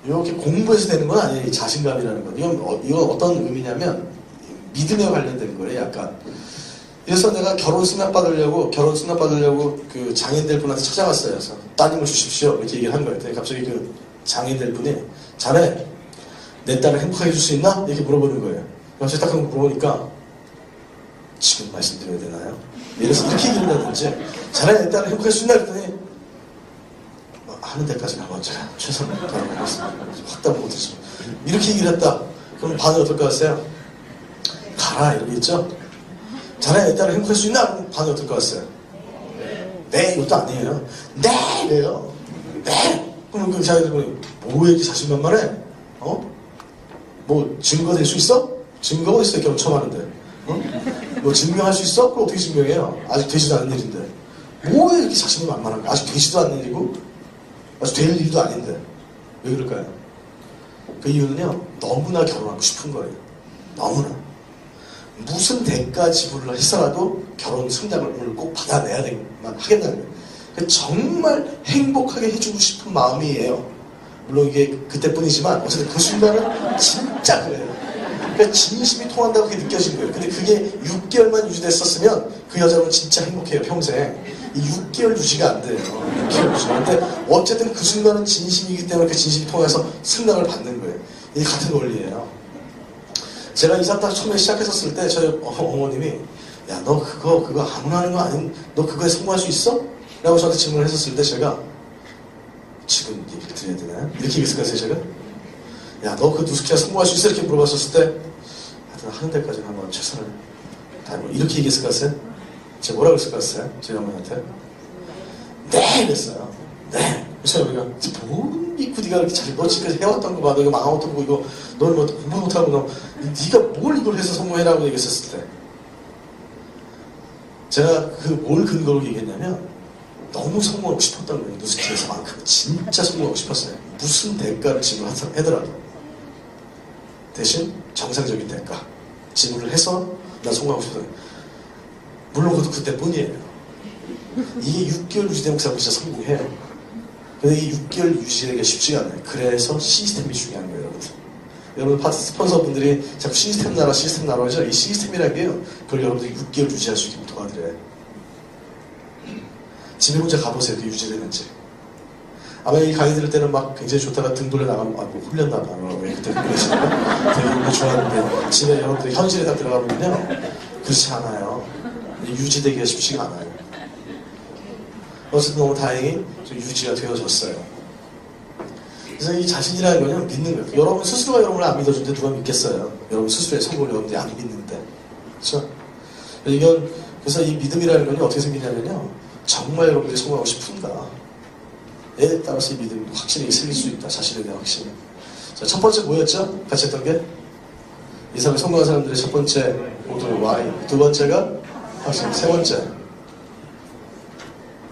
이렇게 공부해서 되는 건 아니에요. 이 자신감이라는 건. 이건 어떤 의미냐면 믿음에 관련된 거예요. 약간. 그래서 내가 결혼 승낙 받으려고 그 장인될 분한테 찾아갔어요. 그래서 따님을 주십시오. 이렇게 얘기를 한 거예요. 갑자기 그 장인될 분이 자네 내 딸을 행복하게 해줄 수 있나? 이렇게 물어보는 거예요. 그래서 딱 물어보니까 지금 말씀드려야 되나요? 예를 들어서 이렇게 얘기를 하든지 자네 내 딸을 행복하게 해줄 수 있나? 그랬더니 하는 데까지는 한번 제가 최선을 다하겠습니다. 확답을 못했죠. 이렇게 얘기를 했다. 그럼 반응이 어떨 것 같아요? 가라 이러겠죠? 자네 내 딸을 행복할 수 있나? 그럼 반응이 어떨 것 같아요? 네, 이것도 아니에요. 네! 이래요. 네! 그럼 그 자기들이 뭐 이렇게 자신만만해? 뭐 증거 될 수 있어? 증거가 어디 있어? 이렇게 엄청 하는데. 뭐 증명할 수 있어? 그럼 어떻게 증명해요? 아직 되지도 않은 일인데. 뭐 이렇게 자신만만한 거야? 아직 되지도 않는 일이고 아직 될 일도 아닌데. 왜 그럴까요? 그 이유는요, 너무나 결혼하고 싶은 거예요. 너무나. 무슨 대가 지불을 해서라도 결혼 승낙을 꼭 받아내야만 하겠다는 거예요. 정말 행복하게 해주고 싶은 마음이에요. 물론 이게 그때뿐이지만 어쨌든 그 순간은 진짜 그래요. 그러니까 진심이 통한다고 그게 느껴진 거예요. 근데 그게 6개월만 유지됐었으면 그 여자는 진짜 행복해요. 평생. 이 6개월 유지가 안 돼요. 6개월 유지가. 근데 어쨌든 그 순간은 진심이기 때문에 그 진심이 통해서 승낙을 받는 거예요. 이게 같은 원리예요. 제가 이 사업 처음에 시작했었을 때 저희 어머님이 야, 너 그거 아무나 하는 거 아닌 너 그거에 성공할 수 있어? 라고 저한테 질문을 했었을 때 제가 지금 얘기를 드려야 되나요? 이렇게 얘기했을까요 제가? 야, 너 그 누수키야 성공할 수 있어? 이렇게 물어봤었을 때 하여튼 하는 데까지는 한번 최선을 다해보 이렇게 얘기했을 것 같아요? 제가 뭐라고 했을 것 같아요? 저희 어머니한테 네! 이랬어요. 네! 그래서 우리가 뭘 믿고 네가 이렇게 잘 너 지금까지 해왔던 거 봐. 너 이거 망하던 거 이거 너는 뭐 공부 못하고 너 네가 뭘 이걸 해서 성공해라고 얘기했었을 때 제가 그 뭘 근거로 얘기했냐면 너무 성공하고 싶었다는 거예요. 누수키에서만큼 진짜 성공하고 싶었어요. 무슨 대가를 지불하더라도 대신 정상적인 대가 지불을 해서 나 성공하고 싶었어요. 물론 그것도 그때뿐이에요. 이게 6개월 유지된 목사가 진짜 성공해요. 근데 이 6개월 유지하기가 쉽지가 않아요. 그래서 시스템이 중요한 거예요, 여러분. 여러분 파트 스폰서분들이 자꾸 시스템 나라 하죠. 이 시스템이라는 게요. 그걸 여러분들이 6개월 유지할 수 있게 도와드려요. 집에 혼자 가보세요. 그 유지를 했는지. 아마 이 강의 들을 때는 막 굉장히 좋다가 등 돌려 나가면 뭐 홀렸나 봐. 왜 그때 그러시나요? 되게 운이 좋았는데 집에 여러분들이 현실에 딱 들어가 보면요. 그렇지 않아요. 유지되기가 쉽지가 않아요. 어쨌든 너무 다행히 좀 유지가 되어졌어요. 그래서 이 자신이라는 거는 믿는 거예요. 여러분 스스로가 여러분을 안 믿어주는데 누가 믿겠어요? 여러분 스스로의 성공을 여러분들이 안 믿는데. 그렇죠? 그래서 이 믿음이라는 건 어떻게 생기냐면요. 정말 여러분들이 성공하고 싶은가. 에 따라서 이 믿음이 확신이 생길 수 있다. 자신에 대한 확신. 자, 첫 번째 뭐였죠? 같이 했던 게? 이 사람이 성공한 사람들의 첫 번째 모두 Y. 두 번째가 확신. 세 번째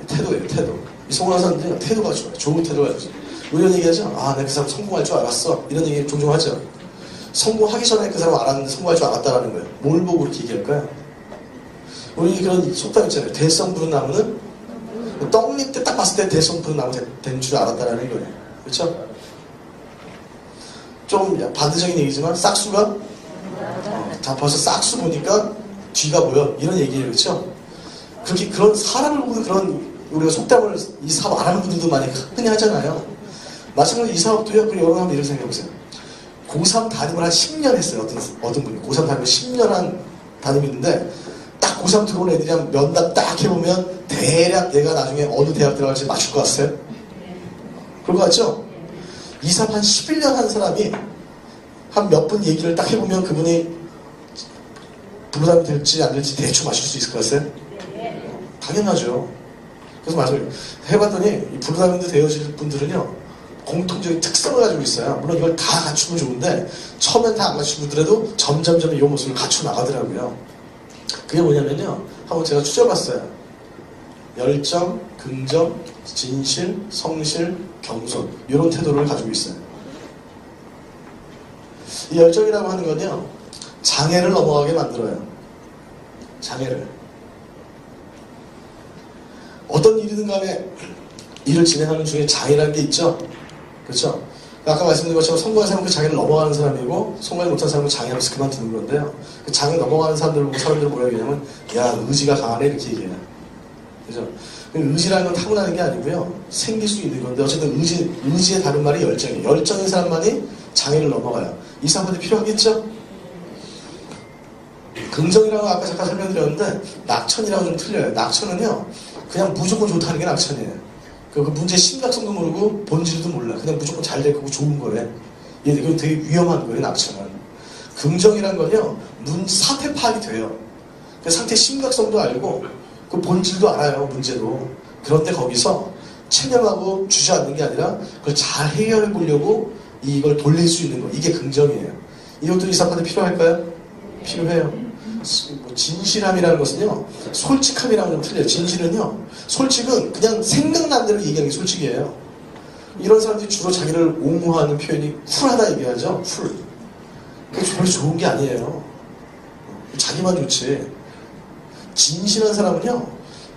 태도예요. 태도. 이 성공한 사람들이 태도가 좋아요. 좋은 태도가 좋아요. 이런 얘기하죠. 아, 내가 그 사람 성공할 줄 알았어. 이런 얘기 종종 하죠. 성공하기 전에 그 사람 알았는데 성공할 줄 알았다라는 거예요. 뭘 보고 그렇게 얘기할까요? 우리 그런 속담 있잖아요. 대성 부른 나무는 떡잎 때 딱 봤을 때 대성 부른 나무 된 줄 알았다라는 거예요. 그렇죠? 좀 반대적인 얘기지만 싹수가 다 벌써 싹수 보니까 뒤가 보여. 이런 얘기예요. 그렇죠? 그렇게 그런 사람을 보고 그런 우리가 속담을 이 사업 안 하는 분들도 많이 흔히 하잖아요. 마찬가지로 이 사업도요. 그리고 여러분 한번 이런 생각해보세요. 고3 담임을 한 10년 했어요. 어떤 분이 고3 담임을 10년 한 담임이 있는데 딱 고3 들어온 애들이랑 면담 딱 해보면 대략 얘가 나중에 어느 대학 들어갈지 맞출 것 같아요? 그럴 것 같죠? 이 사업 한 11년 한 사람이 한 몇 분 얘기를 딱 해보면 그분이 부부담이 될지 안 될지 대충 맞출 수 있을 것 같아요? 당연하죠. 그래서 말씀을 해봤더니 이 블루다이몬드 되어질 분들은요 공통적인 특성을 가지고 있어요. 물론 이걸 다 갖추면 좋은데 처음엔 다 안 갖추더라도 점점점 이 모습을 갖추어 나가더라고요. 그게 뭐냐면요, 한번 제가 추려봤어요. 열정, 긍정, 진실, 성실, 겸손, 이런 태도를 가지고 있어요. 이 열정이라고 하는 건요, 장애를 넘어가게 만들어요. 장애를. 어떤 일이든 간에 일을 진행하는 중에 장애라는 게 있죠. 그렇죠? 아까 말씀드린 것처럼 성공한 사람은 그 장애를 넘어가는 사람이고, 성공하지 못한 사람은 장애하면서 그만두는 건데요. 그 장애 넘어가는 사람들을 뭐라고 얘기하냐면, 야, 의지가 강하네, 이렇게 얘기해요. 그죠? 의지라는 건 타고나는 게 아니고요, 생길 수 있는 건데, 어쨌든 의지의 다른 말이 열정이에요. 열정인 사람만이 장애를 넘어가요. 이 사람한테 필요하겠죠? 긍정이라고 아까 잠깐 설명드렸는데, 낙천이라고 좀 틀려요. 낙천은요, 그냥 무조건 좋다는 게 낙천이에요. 그 문제의 심각성도 모르고 본질도 몰라. 그냥 무조건 잘 될 거고 좋은 거래. 이거 되게 위험한 거예요, 낙천은. 긍정이란 건요, 사태 파악이 돼요. 그 상태 심각성도 알고 그 본질도 알아요, 문제도. 그런데 거기서 체념하고 주저앉는 게 아니라 그걸 잘 해결해 보려고 이걸 돌릴 수 있는 거. 이게 긍정이에요. 이것도 이 사람한테 필요할까요? 필요해요. 진실함이라는 것은요, 솔직함이랑은 좀 틀려요. 진실은요, 솔직은 그냥 생각난 대로 얘기하는 게 솔직이에요. 이런 사람들이 주로 자기를 옹호하는 표현이 쿨하다 얘기하죠. 쿨. 그게 별로 좋은 게 아니에요. 자기만 좋지. 진실한 사람은요,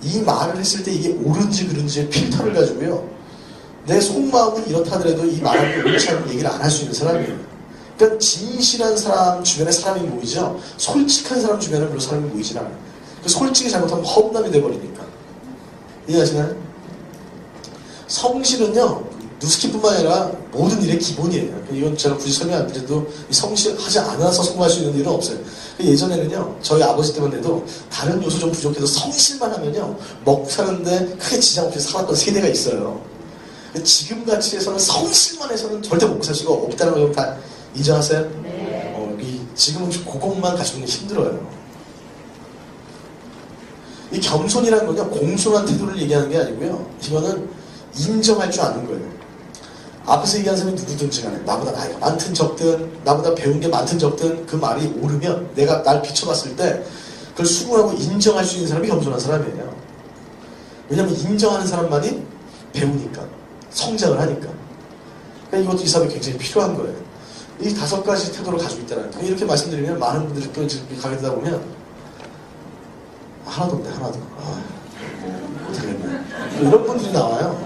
이 말을 했을 때 이게 옳은지 그른지의 필터를 가지고요, 내 속마음은 이렇다 하더라도 이 말하는 게 옳지 않은 얘기를 안 할 수 있는 사람이에요. 그러니까 진실한 사람 주변에 사람이 모이죠. 솔직한 사람 주변에 별로 사람이 모이질 않아요. 그 솔직히 잘못하면 허무남이 돼버리니까. 이해하시나요? 성실은요, 누스키뿐만 아니라 모든 일의 기본이에요. 이건 제가 굳이 설명 안 드려도 성실하지 않아서 성공할 수 있는 일은 없어요. 예전에는요, 저희 아버지 때만 해도 다른 요소 좀 부족해도 성실만 하면요, 먹고 사는데 크게 지장 없이 살았던 세대가 있어요. 지금 같이 해서는 성실만 해서는 절대 먹고 살 수가 없다는 걸 다 인정하세요? 네. 지금은 그것만 가지고는 힘들어요. 이 겸손이라는 건요, 공손한 태도를 얘기하는 게 아니고요, 이거는 인정할 줄 아는 거예요. 앞에서 얘기한 사람이 누구든지 간에, 나보다 나이가 많든 적든, 나보다 배운 게 많든 적든, 그 말이 옳으면 내가 날 비춰봤을 때 그걸 수긍하고 인정할 수 있는 사람이 겸손한 사람이에요. 왜냐면 인정하는 사람만이 배우니까, 성장을 하니까. 그러니까 이것도 이 사람이 굉장히 필요한 거예요. 이 5가지 태도를 가지고 있다는 거예요. 이렇게 말씀드리면 많은 분들이 또 이제 가게 되다 보면, 하나도 없네, 하나도. 못하겠네. 이런 분들이 나와요.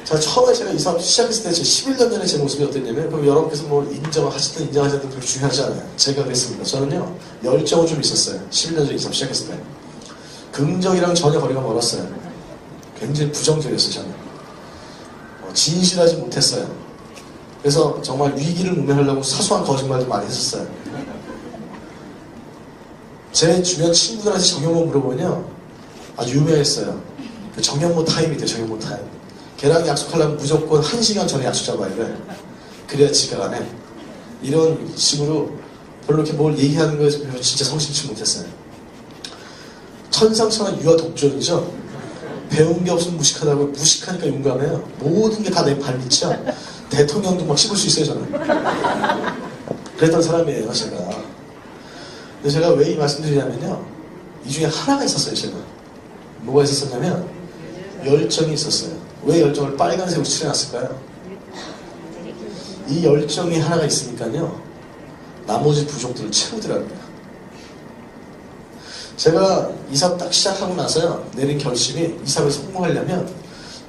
자, 처음에 제가 이 사업 시작했을 때 제 11년 전에 제 모습이 어땠냐면, 그럼 여러분께서 뭐 인정하시든 인정하시든 별로 중요하지 않아요. 제가 그랬습니다. 저는요, 열정은 좀 있었어요. 11년 전에 이 사업 시작했을 때. 긍정이랑 전혀 거리가 멀었어요. 굉장히 부정적이었어요, 저는. 진실하지 못했어요. 그래서 정말 위기를 모면하려고 사소한 거짓말도 많이 했었어요. 제 주변 친구들한테 정형모 물어보면요, 아주 유명했어요. 그 정형모 타임이 돼요, 정형모 타임. 걔랑 약속하려면 무조건 1시간 전에 약속 잡아야 돼. 그래야 지가 안 해. 이런 식으로 별로 이렇게 뭘 얘기하는 거에서 별로 진짜 성실치 못했어요. 천상천하 유아 독존이죠. 배운 게 없으면 무식하다고. 무식하니까 용감해요. 모든 게 다 내 발밑이야. 대통령도 막 씹을 수 있어요, 저는. 그랬던 사람이에요, 제가. 근데 제가 왜 이 말씀드리냐면요, 이 중에 하나가 있었어요, 제가. 뭐가 있었냐면, 열정이 있었어요. 왜 열정을 빨간색으로 칠해놨을까요? 이 열정이 하나가 있으니까요, 나머지 부족들을 채우더라고요. 제가 이 사업 딱 시작하고 나서요, 내린 결심이, 이 사업에 성공하려면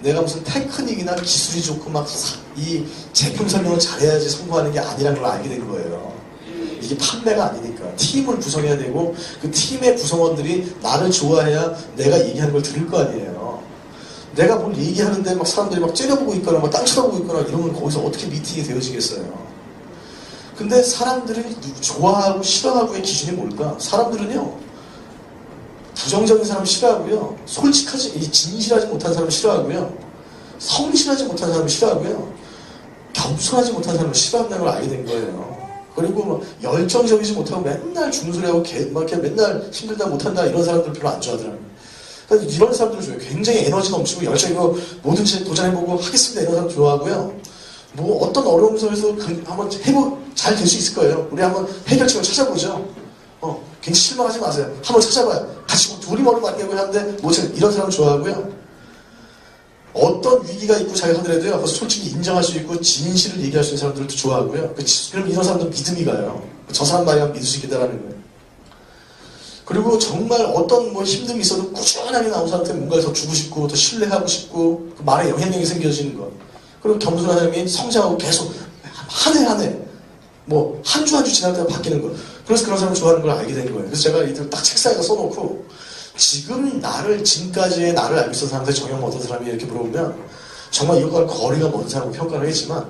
내가 무슨 테크닉이나 기술이 좋고 막 이 제품 설명을 잘해야지 성공하는 게 아니라는 걸 알게 된 거예요. 이게 판매가 아니니까. 팀을 구성해야 되고, 그 팀의 구성원들이 나를 좋아해야 내가 얘기하는 걸 들을 거 아니에요. 내가 뭘 얘기하는데 막 사람들이 막 째려보고 있거나 막 땅 쳐다보고 있거나 이러면 거기서 어떻게 미팅이 되어지겠어요. 근데 사람들이 좋아하고 싫어하고의 기준이 뭘까? 사람들은요, 부정적인 사람 싫어하고요, 솔직하지, 진실하지 못한 사람 싫어하고요, 성실하지 못한 사람 싫어하고요, 겸손하지 못한 사람을 싫어한다는 걸 알게 된 거예요. 그리고 뭐 열정적이지 못하고 맨날 주는 소리하고 막 이렇게 맨날 힘들다 못한다 이런 사람들 별로 안 좋아하더라고요. 그러니까 이런 사람들을 좋아해요. 굉장히 에너지 넘치고 열정이 뭐든지 도전해보고 하겠습니다 이런 사람 좋아하고요. 뭐 어떤 어려움 속에서 한번 잘 될 수 있을 거예요. 우리 한번 해결책을 찾아보죠. 괜히 실망하지 마세요. 한번 찾아봐요. 같이 둘이 머리 맞대고 하는데 이런 사람 좋아하고요. 어떤 위기가 있고 자기가 하더라도요. 그래서 솔직히 인정할 수 있고 진실을 얘기할 수 있는 사람들도 좋아하고요. 그럼 이런 사람들은 믿음이 가요. 저 사람 말이면 믿을 수 있겠다라는 거예요. 그리고 정말 어떤 힘듦이 있어도 꾸준하게 나온 사람한테 뭔가를 더 주고 싶고 더 신뢰하고 싶고 그 말에 영향력이 생겨지는 거. 그리고 겸손한 사람이 성장하고 계속 한 해 한 해 한 주 한 주 지날 때마다 바뀌는 거. 그래서 그런 사람을 좋아하는 걸 알게 된 거예요. 그래서 제가 이들 딱 책상에다 써놓고 지금까지의 나를 알고 있었던 사람한테 정형 어떤 사람이 이렇게 물어보면 정말 이것과 거리가 먼 사람으로 평가를 하겠지만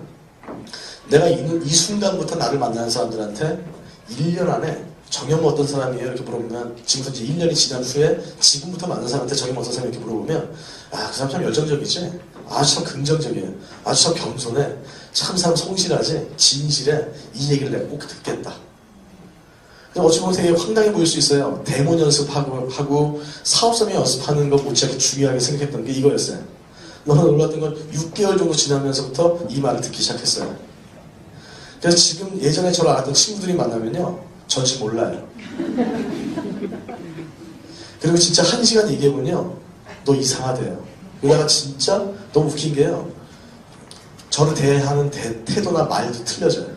내가 이 순간부터 나를 만나는 사람들한테 1년 안에 정형 어떤 사람이에요? 이렇게 물어보면 지금부터 이제 1년이 지난 후에 지금부터 만난 사람한테 정형 어떤 사람이 이렇게 물어보면 그 사람 참 열정적이지? 아주 참 긍정적이에요. 아주 참 겸손해. 참 사람 성실하지? 진실해. 이 얘기를 내가 꼭 듣겠다. 어찌 보면 되게 황당해 보일 수 있어요. 데몬 연습하고 사업성에 연습하는 것 못지않게 중요하게 생각했던 게 이거였어요. 너무 놀랐던 건 6개월 정도 지나면서부터 이 말을 듣기 시작했어요. 그래서 지금 예전에 저를 알았던 친구들이 만나면요. 전지 몰라요. 그리고 진짜 1시간 얘기해보면요. 너 이상하대요. 내가 진짜 너무 웃긴 게요. 저를 대하는 태도나 말도 틀려져요.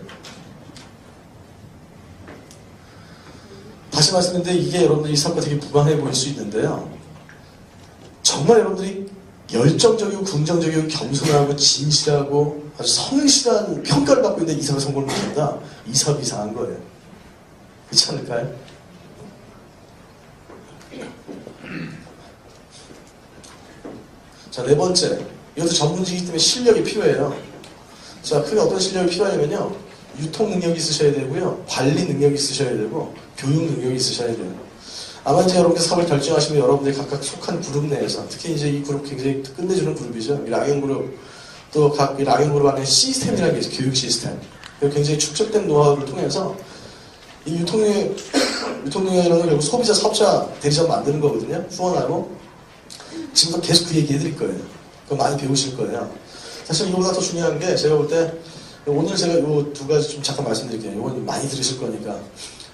다시 말씀드리는데 이게 여러분들 이 사건과 되게 무관해 보일 수 있는데요. 정말 여러분들이 열정적이고 긍정적이고 겸손하고 진실하고 아주 성실한 평가를 받고 있는데 이 사람이 성공을 못한다? 이 사람이 이상한 거예요. 그렇지 않을까요? 자, 4번째. 이것도 전문직이기 때문에 실력이 필요해요. 자, 크게 어떤 실력이 필요하냐면요. 유통 능력이 있으셔야 되고요. 관리 능력이 있으셔야 되고 교육 능력이 있으셔야 돼요. 아마 이제 여러분들 사업을 결정하시면 여러분들이 각각 속한 그룹 내에서 특히 이제 이 그룹 굉장히 끝내주는 그룹이죠. 이 락인 그룹 또 각 이 락인 그룹 안에 시스템이라는 게 있어요. 교육 시스템. 굉장히 축적된 노하우를 통해서 이 유통능력이라는 건 결국 소비자, 사업자, 대리점 만드는 거거든요. 후원하고 지금도 계속 그 얘기 해드릴 거예요. 그거 많이 배우실 거예요. 사실 이거보다 더 중요한 게 제가 볼 때 오늘 제가 이 2가지 좀 잠깐 말씀드릴게요. 이건 많이 들으실 거니까.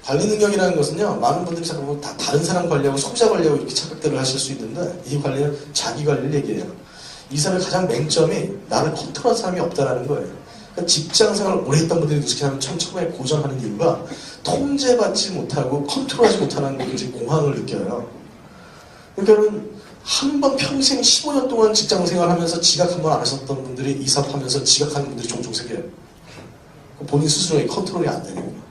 관리 능력이라는 것은요, 많은 분들이 자꾸 다 다른 사람 관리하고 소비자 관리하고 이렇게 착각들을 하실 수 있는데, 이 관리는 자기 관리를 얘기해요. 이 사람의 가장 맹점이 나를 컨트롤한 사람이 없다라는 거예요. 그러니까 직장 생활을 오래 했던 분들이 어떻게 하면 참 처음에 고전하는 이유가 통제받지 못하고 컨트롤하지 못하는 게 이제 공황을 느껴요. 그러니까는 한 번 평생 15년 동안 직장 생활하면서 지각 한 번 안 하셨던 분들이 이사하면서 지각하는 분들이 종종 생겨요. 본인 스스로의 컨트롤이 안 되는 거예요.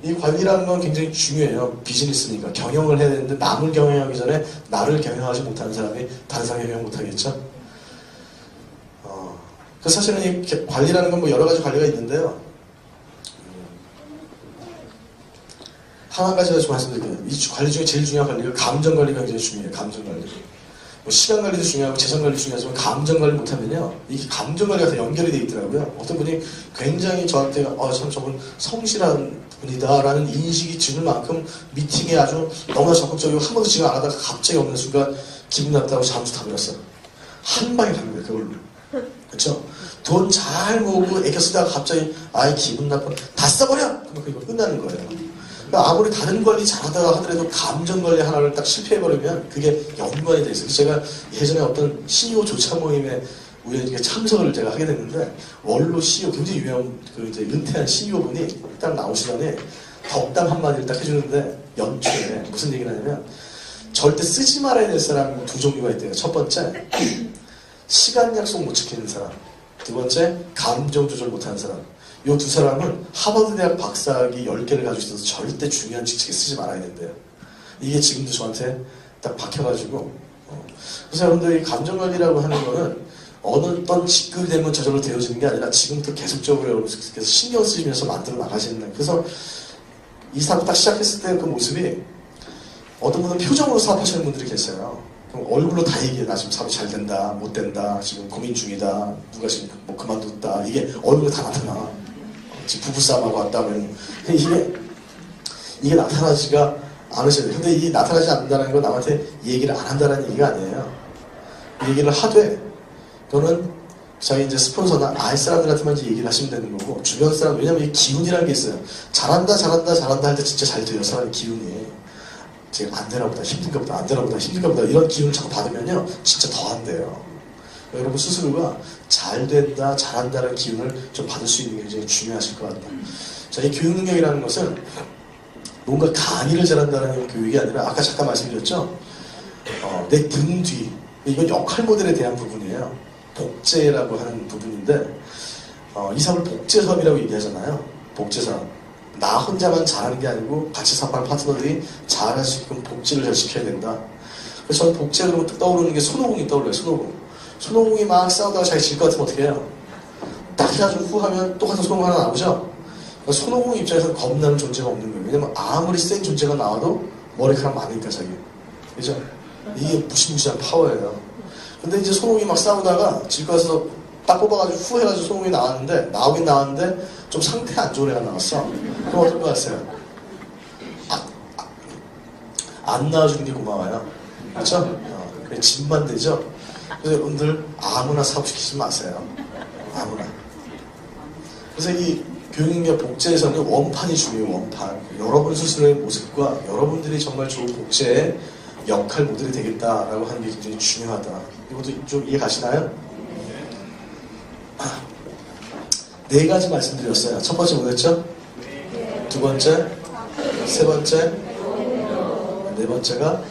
이 관리라는 건 굉장히 중요해요. 비즈니스니까. 경영을 해야 되는데 남을 경영하기 전에 나를 경영하지 못하는 사람이 다른 사람 경영 못하겠죠? 그래서 사실은 이 관리라는 건 여러 가지 관리가 있는데요. 한 가지만 좀 말씀드릴게요. 이 관리 중에 제일 중요한 관리가 감정 관리가 굉장히 중요해요. 감정 관리. 시간 관리도 중요하고 재정 관리도 중요하지만 감정 관리 못하면요. 이게 감정 관리가 다 연결이 돼 있더라고요. 어떤 분이 굉장히 저한테 참 저분 성실한 분이다라는 인식이 드는 만큼 미팅에 아주 너무나 적극적이고 한 번도 지각 안 하다가 갑자기 없는 순간 기분 나쁘다고 잠수 다 버렸어요. 한 방에 간 거예요. 그걸로. 그렇죠? 돈 잘 모으고 애껴 쓰다가 갑자기 기분 나빠 다 써버려! 그러면 그거 끝나는 거예요. 그러니까 아무리 다른 관리 잘하다가 하더라도 감정 관리 하나를 딱 실패해버리면 그게 연관이 돼 있어요. 제가 예전에 어떤 CEO 조차 모임에 우연히 참석을 제가 하게 됐는데 원로 CEO 굉장히 유명한 이제 은퇴한 CEO분이 딱 나오시더니 덕담 한마디를 딱 해주는데 연초에 무슨 얘기를 하냐면 절대 쓰지 말아야 될 사람 2종류가 있대요. 첫 번째 시간 약속 못 지키는 사람, 2번째 감정 조절 못하는 사람. 이 2사람은 하버드 대학 박사학위 10개를 가지고 있어서 절대 중요한 직책에 쓰지 말아야 된대요. 이게 지금도 저한테 딱 박혀가지고 그래서 여러분들 이 감정관리라고 하는 거는 어떤 직급이 되면 저절로 되어지는 게 아니라 지금부터 계속적으로 여러분께서 신경 쓰시면서 만들어 나가시는 거예요. 그래서 이 사업 딱 시작했을 때 그 모습이 어떤 분은 표정으로 사업하시는 분들이 계세요. 그럼 얼굴로 다 얘기해. 나 지금 사업이 잘 된다, 못 된다, 지금 고민 중이다, 누가 지금 뭐 그만뒀다. 이게 얼굴로 다 나타나. 지금 부부싸움하고 왔다 그러면 이게 나타나지가 않으셔야 돼요. 근데 이 나타나지 않는다는 건 남한테 얘기를 안 한다는 얘기가 아니에요. 얘기를 하되, 그거는 저희 이제 스폰서나 아이 사람들한테만 이제 얘기를 하시면 되는 거고, 주변 사람, 왜냐면 이 기운이라는 게 있어요. 잘한다 할 때 진짜 잘 돼요, 사람의 기운이. 제가 안 되나 보다, 힘든가 보다, 안 되나 보다, 힘든가 보다, 이런 기운을 자꾸 받으면요, 진짜 더 안 돼요. 여러분 스스로가 잘 된다, 잘한다는 기운을 좀 받을 수 있는 게 굉장히 중요하실 것 같다. 자, 이 교육 능력이라는 것은 뭔가 강의를 잘한다는 교육이 아니라, 아까 잠깐 말씀드렸죠? 내 등 뒤, 이건 역할 모델에 대한 부분이에요. 복제라고 하는 부분인데, 이 사업을 복제 사업이라고 얘기하잖아요. 복제 사업. 나 혼자만 잘하는 게 아니고 같이 사업하는 파트너들이 잘할 수 있게끔 복제를 잘 시켜야 된다. 그래서 저는 복제를 하면 떠오르는 게 손오공이 떠올라요. 손오공. 손오공이 막 싸우다가 자기 질 것 같으면 어떻게 해요? 딱 해가지고 후 하면 똑같은 손오공 하나 나오죠? 그러니까 손오공 입장에서는 겁나는 존재가 없는 거예요. 왜냐면 아무리 센 존재가 나와도 머리카락 많으니까 자기. 그죠? 이게 무시무시한 파워예요. 근데 이제 손오공이 막 싸우다가 질 것 같아서 딱 뽑아가지고 후 해가지고 손오공이 나오긴 나왔는데 좀 상태 안 좋은 애가 나왔어. 그럼 어떨 것 같아요? 안 나와주는 게 고마워요. 그렇죠? 그냥 짐만 되죠? 그래서 여러분들 아무나 사업시키지 마세요. 아무나. 그래서 이 교육능력 복제에서는 원판이 중요해요. 원판. 여러분 스스로의 모습과 여러분들이 정말 좋은 복제의 역할 모델이 되겠다라고 하는 게 굉장히 중요하다. 이것도 좀 이해 가시나요? 네 가지 말씀드렸어요. 첫 번째 뭐였죠? 두 번째, 세 번째, 네 번째가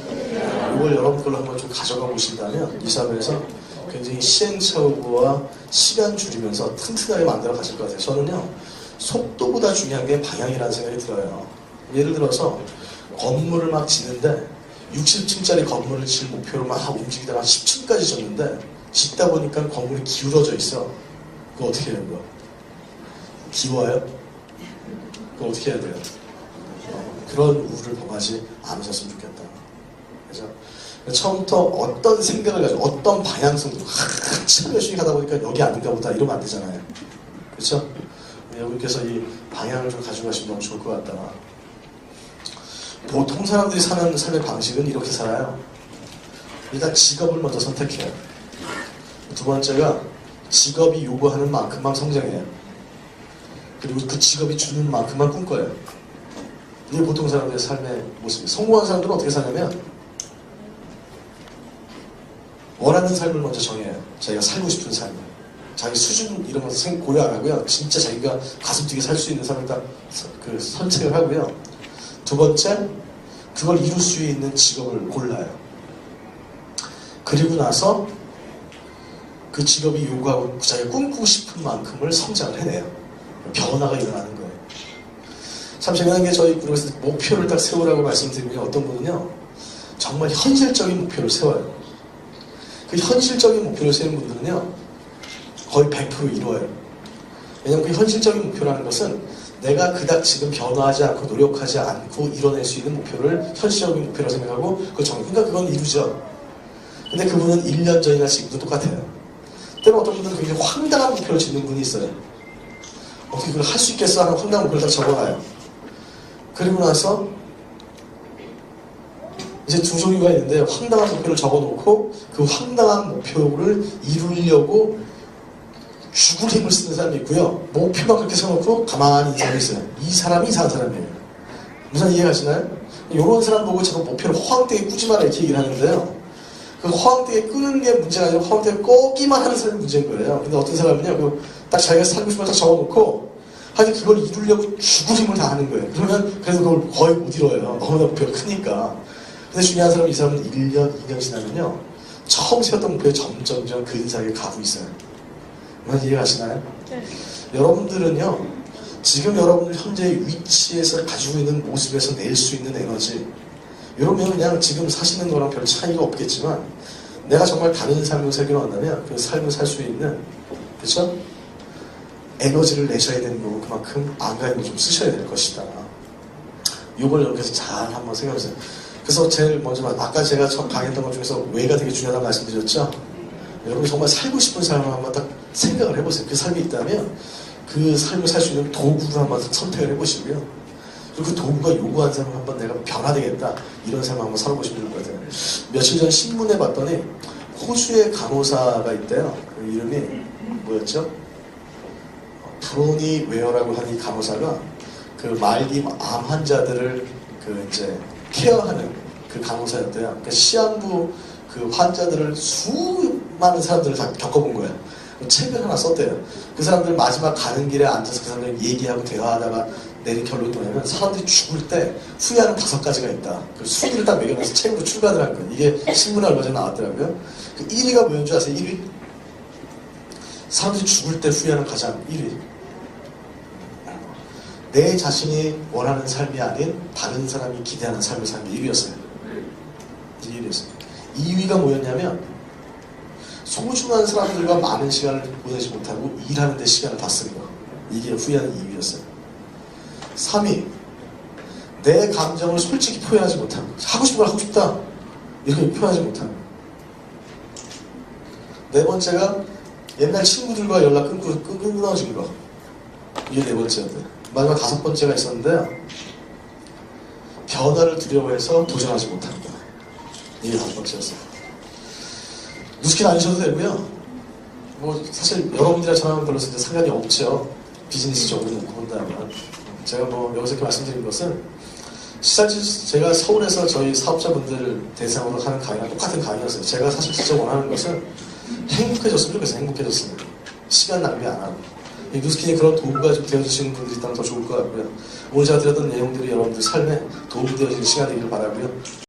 이걸 여러분 걸로 한번 좀 가져가 보신다면 이 사업에서 굉장히 시행착오와 시간 줄이면서 튼튼하게 만들어 가실 것 같아요. 저는요, 속도보다 중요한 게 방향이라는 생각이 들어요. 예를 들어서 건물을 막 짓는데 60층짜리 건물을 질 목표로 막 움직이다가 10층까지 졌는데 짓다 보니까 건물이 기울어져 있어. 그거 어떻게 해야 돼요? 기워요? 그거 어떻게 해야 돼요? 그런 우를 범하지 않으셨으면 좋겠다. 그래서 처음부터 어떤 생각을 가지고 어떤 방향성으로 한참 열심히 가다 보니까 여기 아닌가 보다 이러면 안 되잖아요. 그렇죠? 여러분께서 이 방향을 좀 가지고 가시면 너무 좋을 것 같다. 보통 사람들이 사는 삶의 방식은 이렇게 살아요. 일단 직업을 먼저 선택해요. 두 번째가 직업이 요구하는 만큼만 성장해요. 그리고 그 직업이 주는 만큼만 꿈꿔요. 이게 보통 사람들의 삶의 모습이에요. 성공한 사람들은 어떻게 사냐면 원하는 삶을 먼저 정해요. 자기가 살고 싶은 삶을. 자기 수준 이런 거 고려 안 하고요. 진짜 자기가 가슴 뛰게 살 수 있는 삶을 딱 선택을 하고요. 두 번째, 그걸 이룰 수 있는 직업을 골라요. 그리고 나서 그 직업이 요구하고 자기가 꿈꾸고 싶은 만큼을 성장을 해내요. 변화가 일어나는 거예요. 참 재미난 게 저희 그룹에서 목표를 딱 세우라고 말씀드리면 어떤 분은요, 정말 현실적인 목표를 세워요. 그 현실적인 목표를 세우는 분들은요, 거의 100% 이루어요. 왜냐면 그 현실적인 목표라는 것은 내가 그닥 지금 변화하지 않고 노력하지 않고 이뤄낼 수 있는 목표를 현실적인 목표라고 생각하고 그러니까 그건 이루죠. 근데 그분은 1년 전이나 지금도 똑같아요. 때로 어떤 분들은 굉장히 황당한 목표를 짓는 분이 있어요. 어떻게 그걸 할 수 있겠어 하는 황당한 목표를 딱 적어놔요. 그리고 나서 이제 두 종류가 있는데 황당한 목표를 적어놓고 그 황당한 목표를 이루려고 죽을 힘을 쓰는 사람이 있고요. 목표만 그렇게 세워놓고 가만히 있는 사람이 있어요. 이 사람이 이상한 사람이에요. 무슨 이해가시나요? 이런 사람 보고 자꾸 목표를 허황되게 꾸지 마라 이렇게 얘기를 하는데요. 그 허황되게 끄는 게 문제가 아니라 허황되게 꺾기만 하는 사람이 문제인 거예요. 근데 어떤 사람은요, 딱 자기가 살고 싶은 걸 딱 적어놓고 하여튼 그걸 이루려고 죽을 힘을 다 하는 거예요. 그러면 그래서 그걸 거의 못 이뤄요. 너무나 목표가 크니까. 근데 중요한 사람은 이 사람은 1년, 2년 지나면요, 처음 세웠던 목표에 점점점 근사하게 가고 있어요. 이해가시나요? 네. 여러분들은요, 지금 여러분들 현재 위치에서 가지고 있는 모습에서 낼 수 있는 에너지, 이러면 그냥 지금 사시는 거랑 별 차이가 없겠지만 내가 정말 다른 삶을 살기로 한다면 그 삶을 살 수 있는, 그렇죠? 에너지를 내셔야 되는 거고 그만큼 안간힘을 좀 쓰셔야 될 것이다. 이걸 여러분께서 잘 한번 생각해보세요. 그래서 제일 먼저 아까 제가 처음 강의했던 것 중에서 왜가 되게 중요하다고 말씀드렸죠? 여러분이 정말 살고 싶은 삶을 한번 딱 생각을 해보세요. 그 삶이 있다면 그 삶을 살 수 있는 도구를 한번 선택을 해보시고요. 그리고 그 도구가 요구한 삶을 한번 내가 변화되겠다 이런 삶을 한번 살아보고 싶은 것 같아요. 며칠 전 신문에 봤더니 호주의 간호사가 있대요. 그 이름이 뭐였죠? 브로니 웨어라고 하는 이 간호사가 그 말기 암 환자들을 그 이제 케어하는 그 간호사였대요. 그러니까 시한부 그 환자들을 수많은 사람들을 다 겪어본 거예요. 책을 하나 썼대요. 그 사람들 마지막 가는 길에 앉아서 그 사람들 얘기하고 대화하다가 내린 결론이 뭐냐면 사람들이 죽을 때 후회하는 5가지가 있다. 그 순위를 딱 매겨놔서 책으로 출간을 한 거예요. 이게 신문에 얼마 전에 나왔더라고요. 그 1위가 뭐였는 줄 아세요? 1위? 사람들이 죽을 때 후회하는 가장 1위. 내 자신이 원하는 삶이 아닌 다른 사람이 기대하는 삶을 사는 게 1위였어요. 1위였어요. 2위가 뭐였냐면 소중한 사람들과 많은 시간을 보내지 못하고 일하는 데 시간을 다 쓰는 거. 이게 후회하는 2위였어요. 3위, 내 감정을 솔직히 표현하지 못하는 거. 하고 싶은 걸 하고 싶다 이렇게 표현하지 못하는 거. 4번째가 옛날 친구들과 연락 끊어진 거. 이게 4번째였대요. 마지막 5번째가 있었는데요. 변화를 두려워해서 도전하지 못하는 거. 이게 5번째였어요. 누스킨 아니셔도 되고요. 뭐 사실 여러분들이랑 저랑 별로 상관이 없죠. 비즈니스적으로 놓고 본다면. 제가 뭐 여기서 이렇게 말씀드린 것은 사실 제가 서울에서 저희 사업자분들을 대상으로 하는 강의랑 똑같은 강의였어요. 제가 사실 진짜 원하는 것은 행복해졌으면 좋겠어요. 행복해졌으면. 시간 낭비 안 하고. 이 누스킨이 그런 도구가 좀 되어주시는 분들이 있다면 더 좋을 것 같고요. 오늘 제가 드렸던 내용들이 여러분들 삶에 도움이 되어지는 시간이 되기를 바라고요.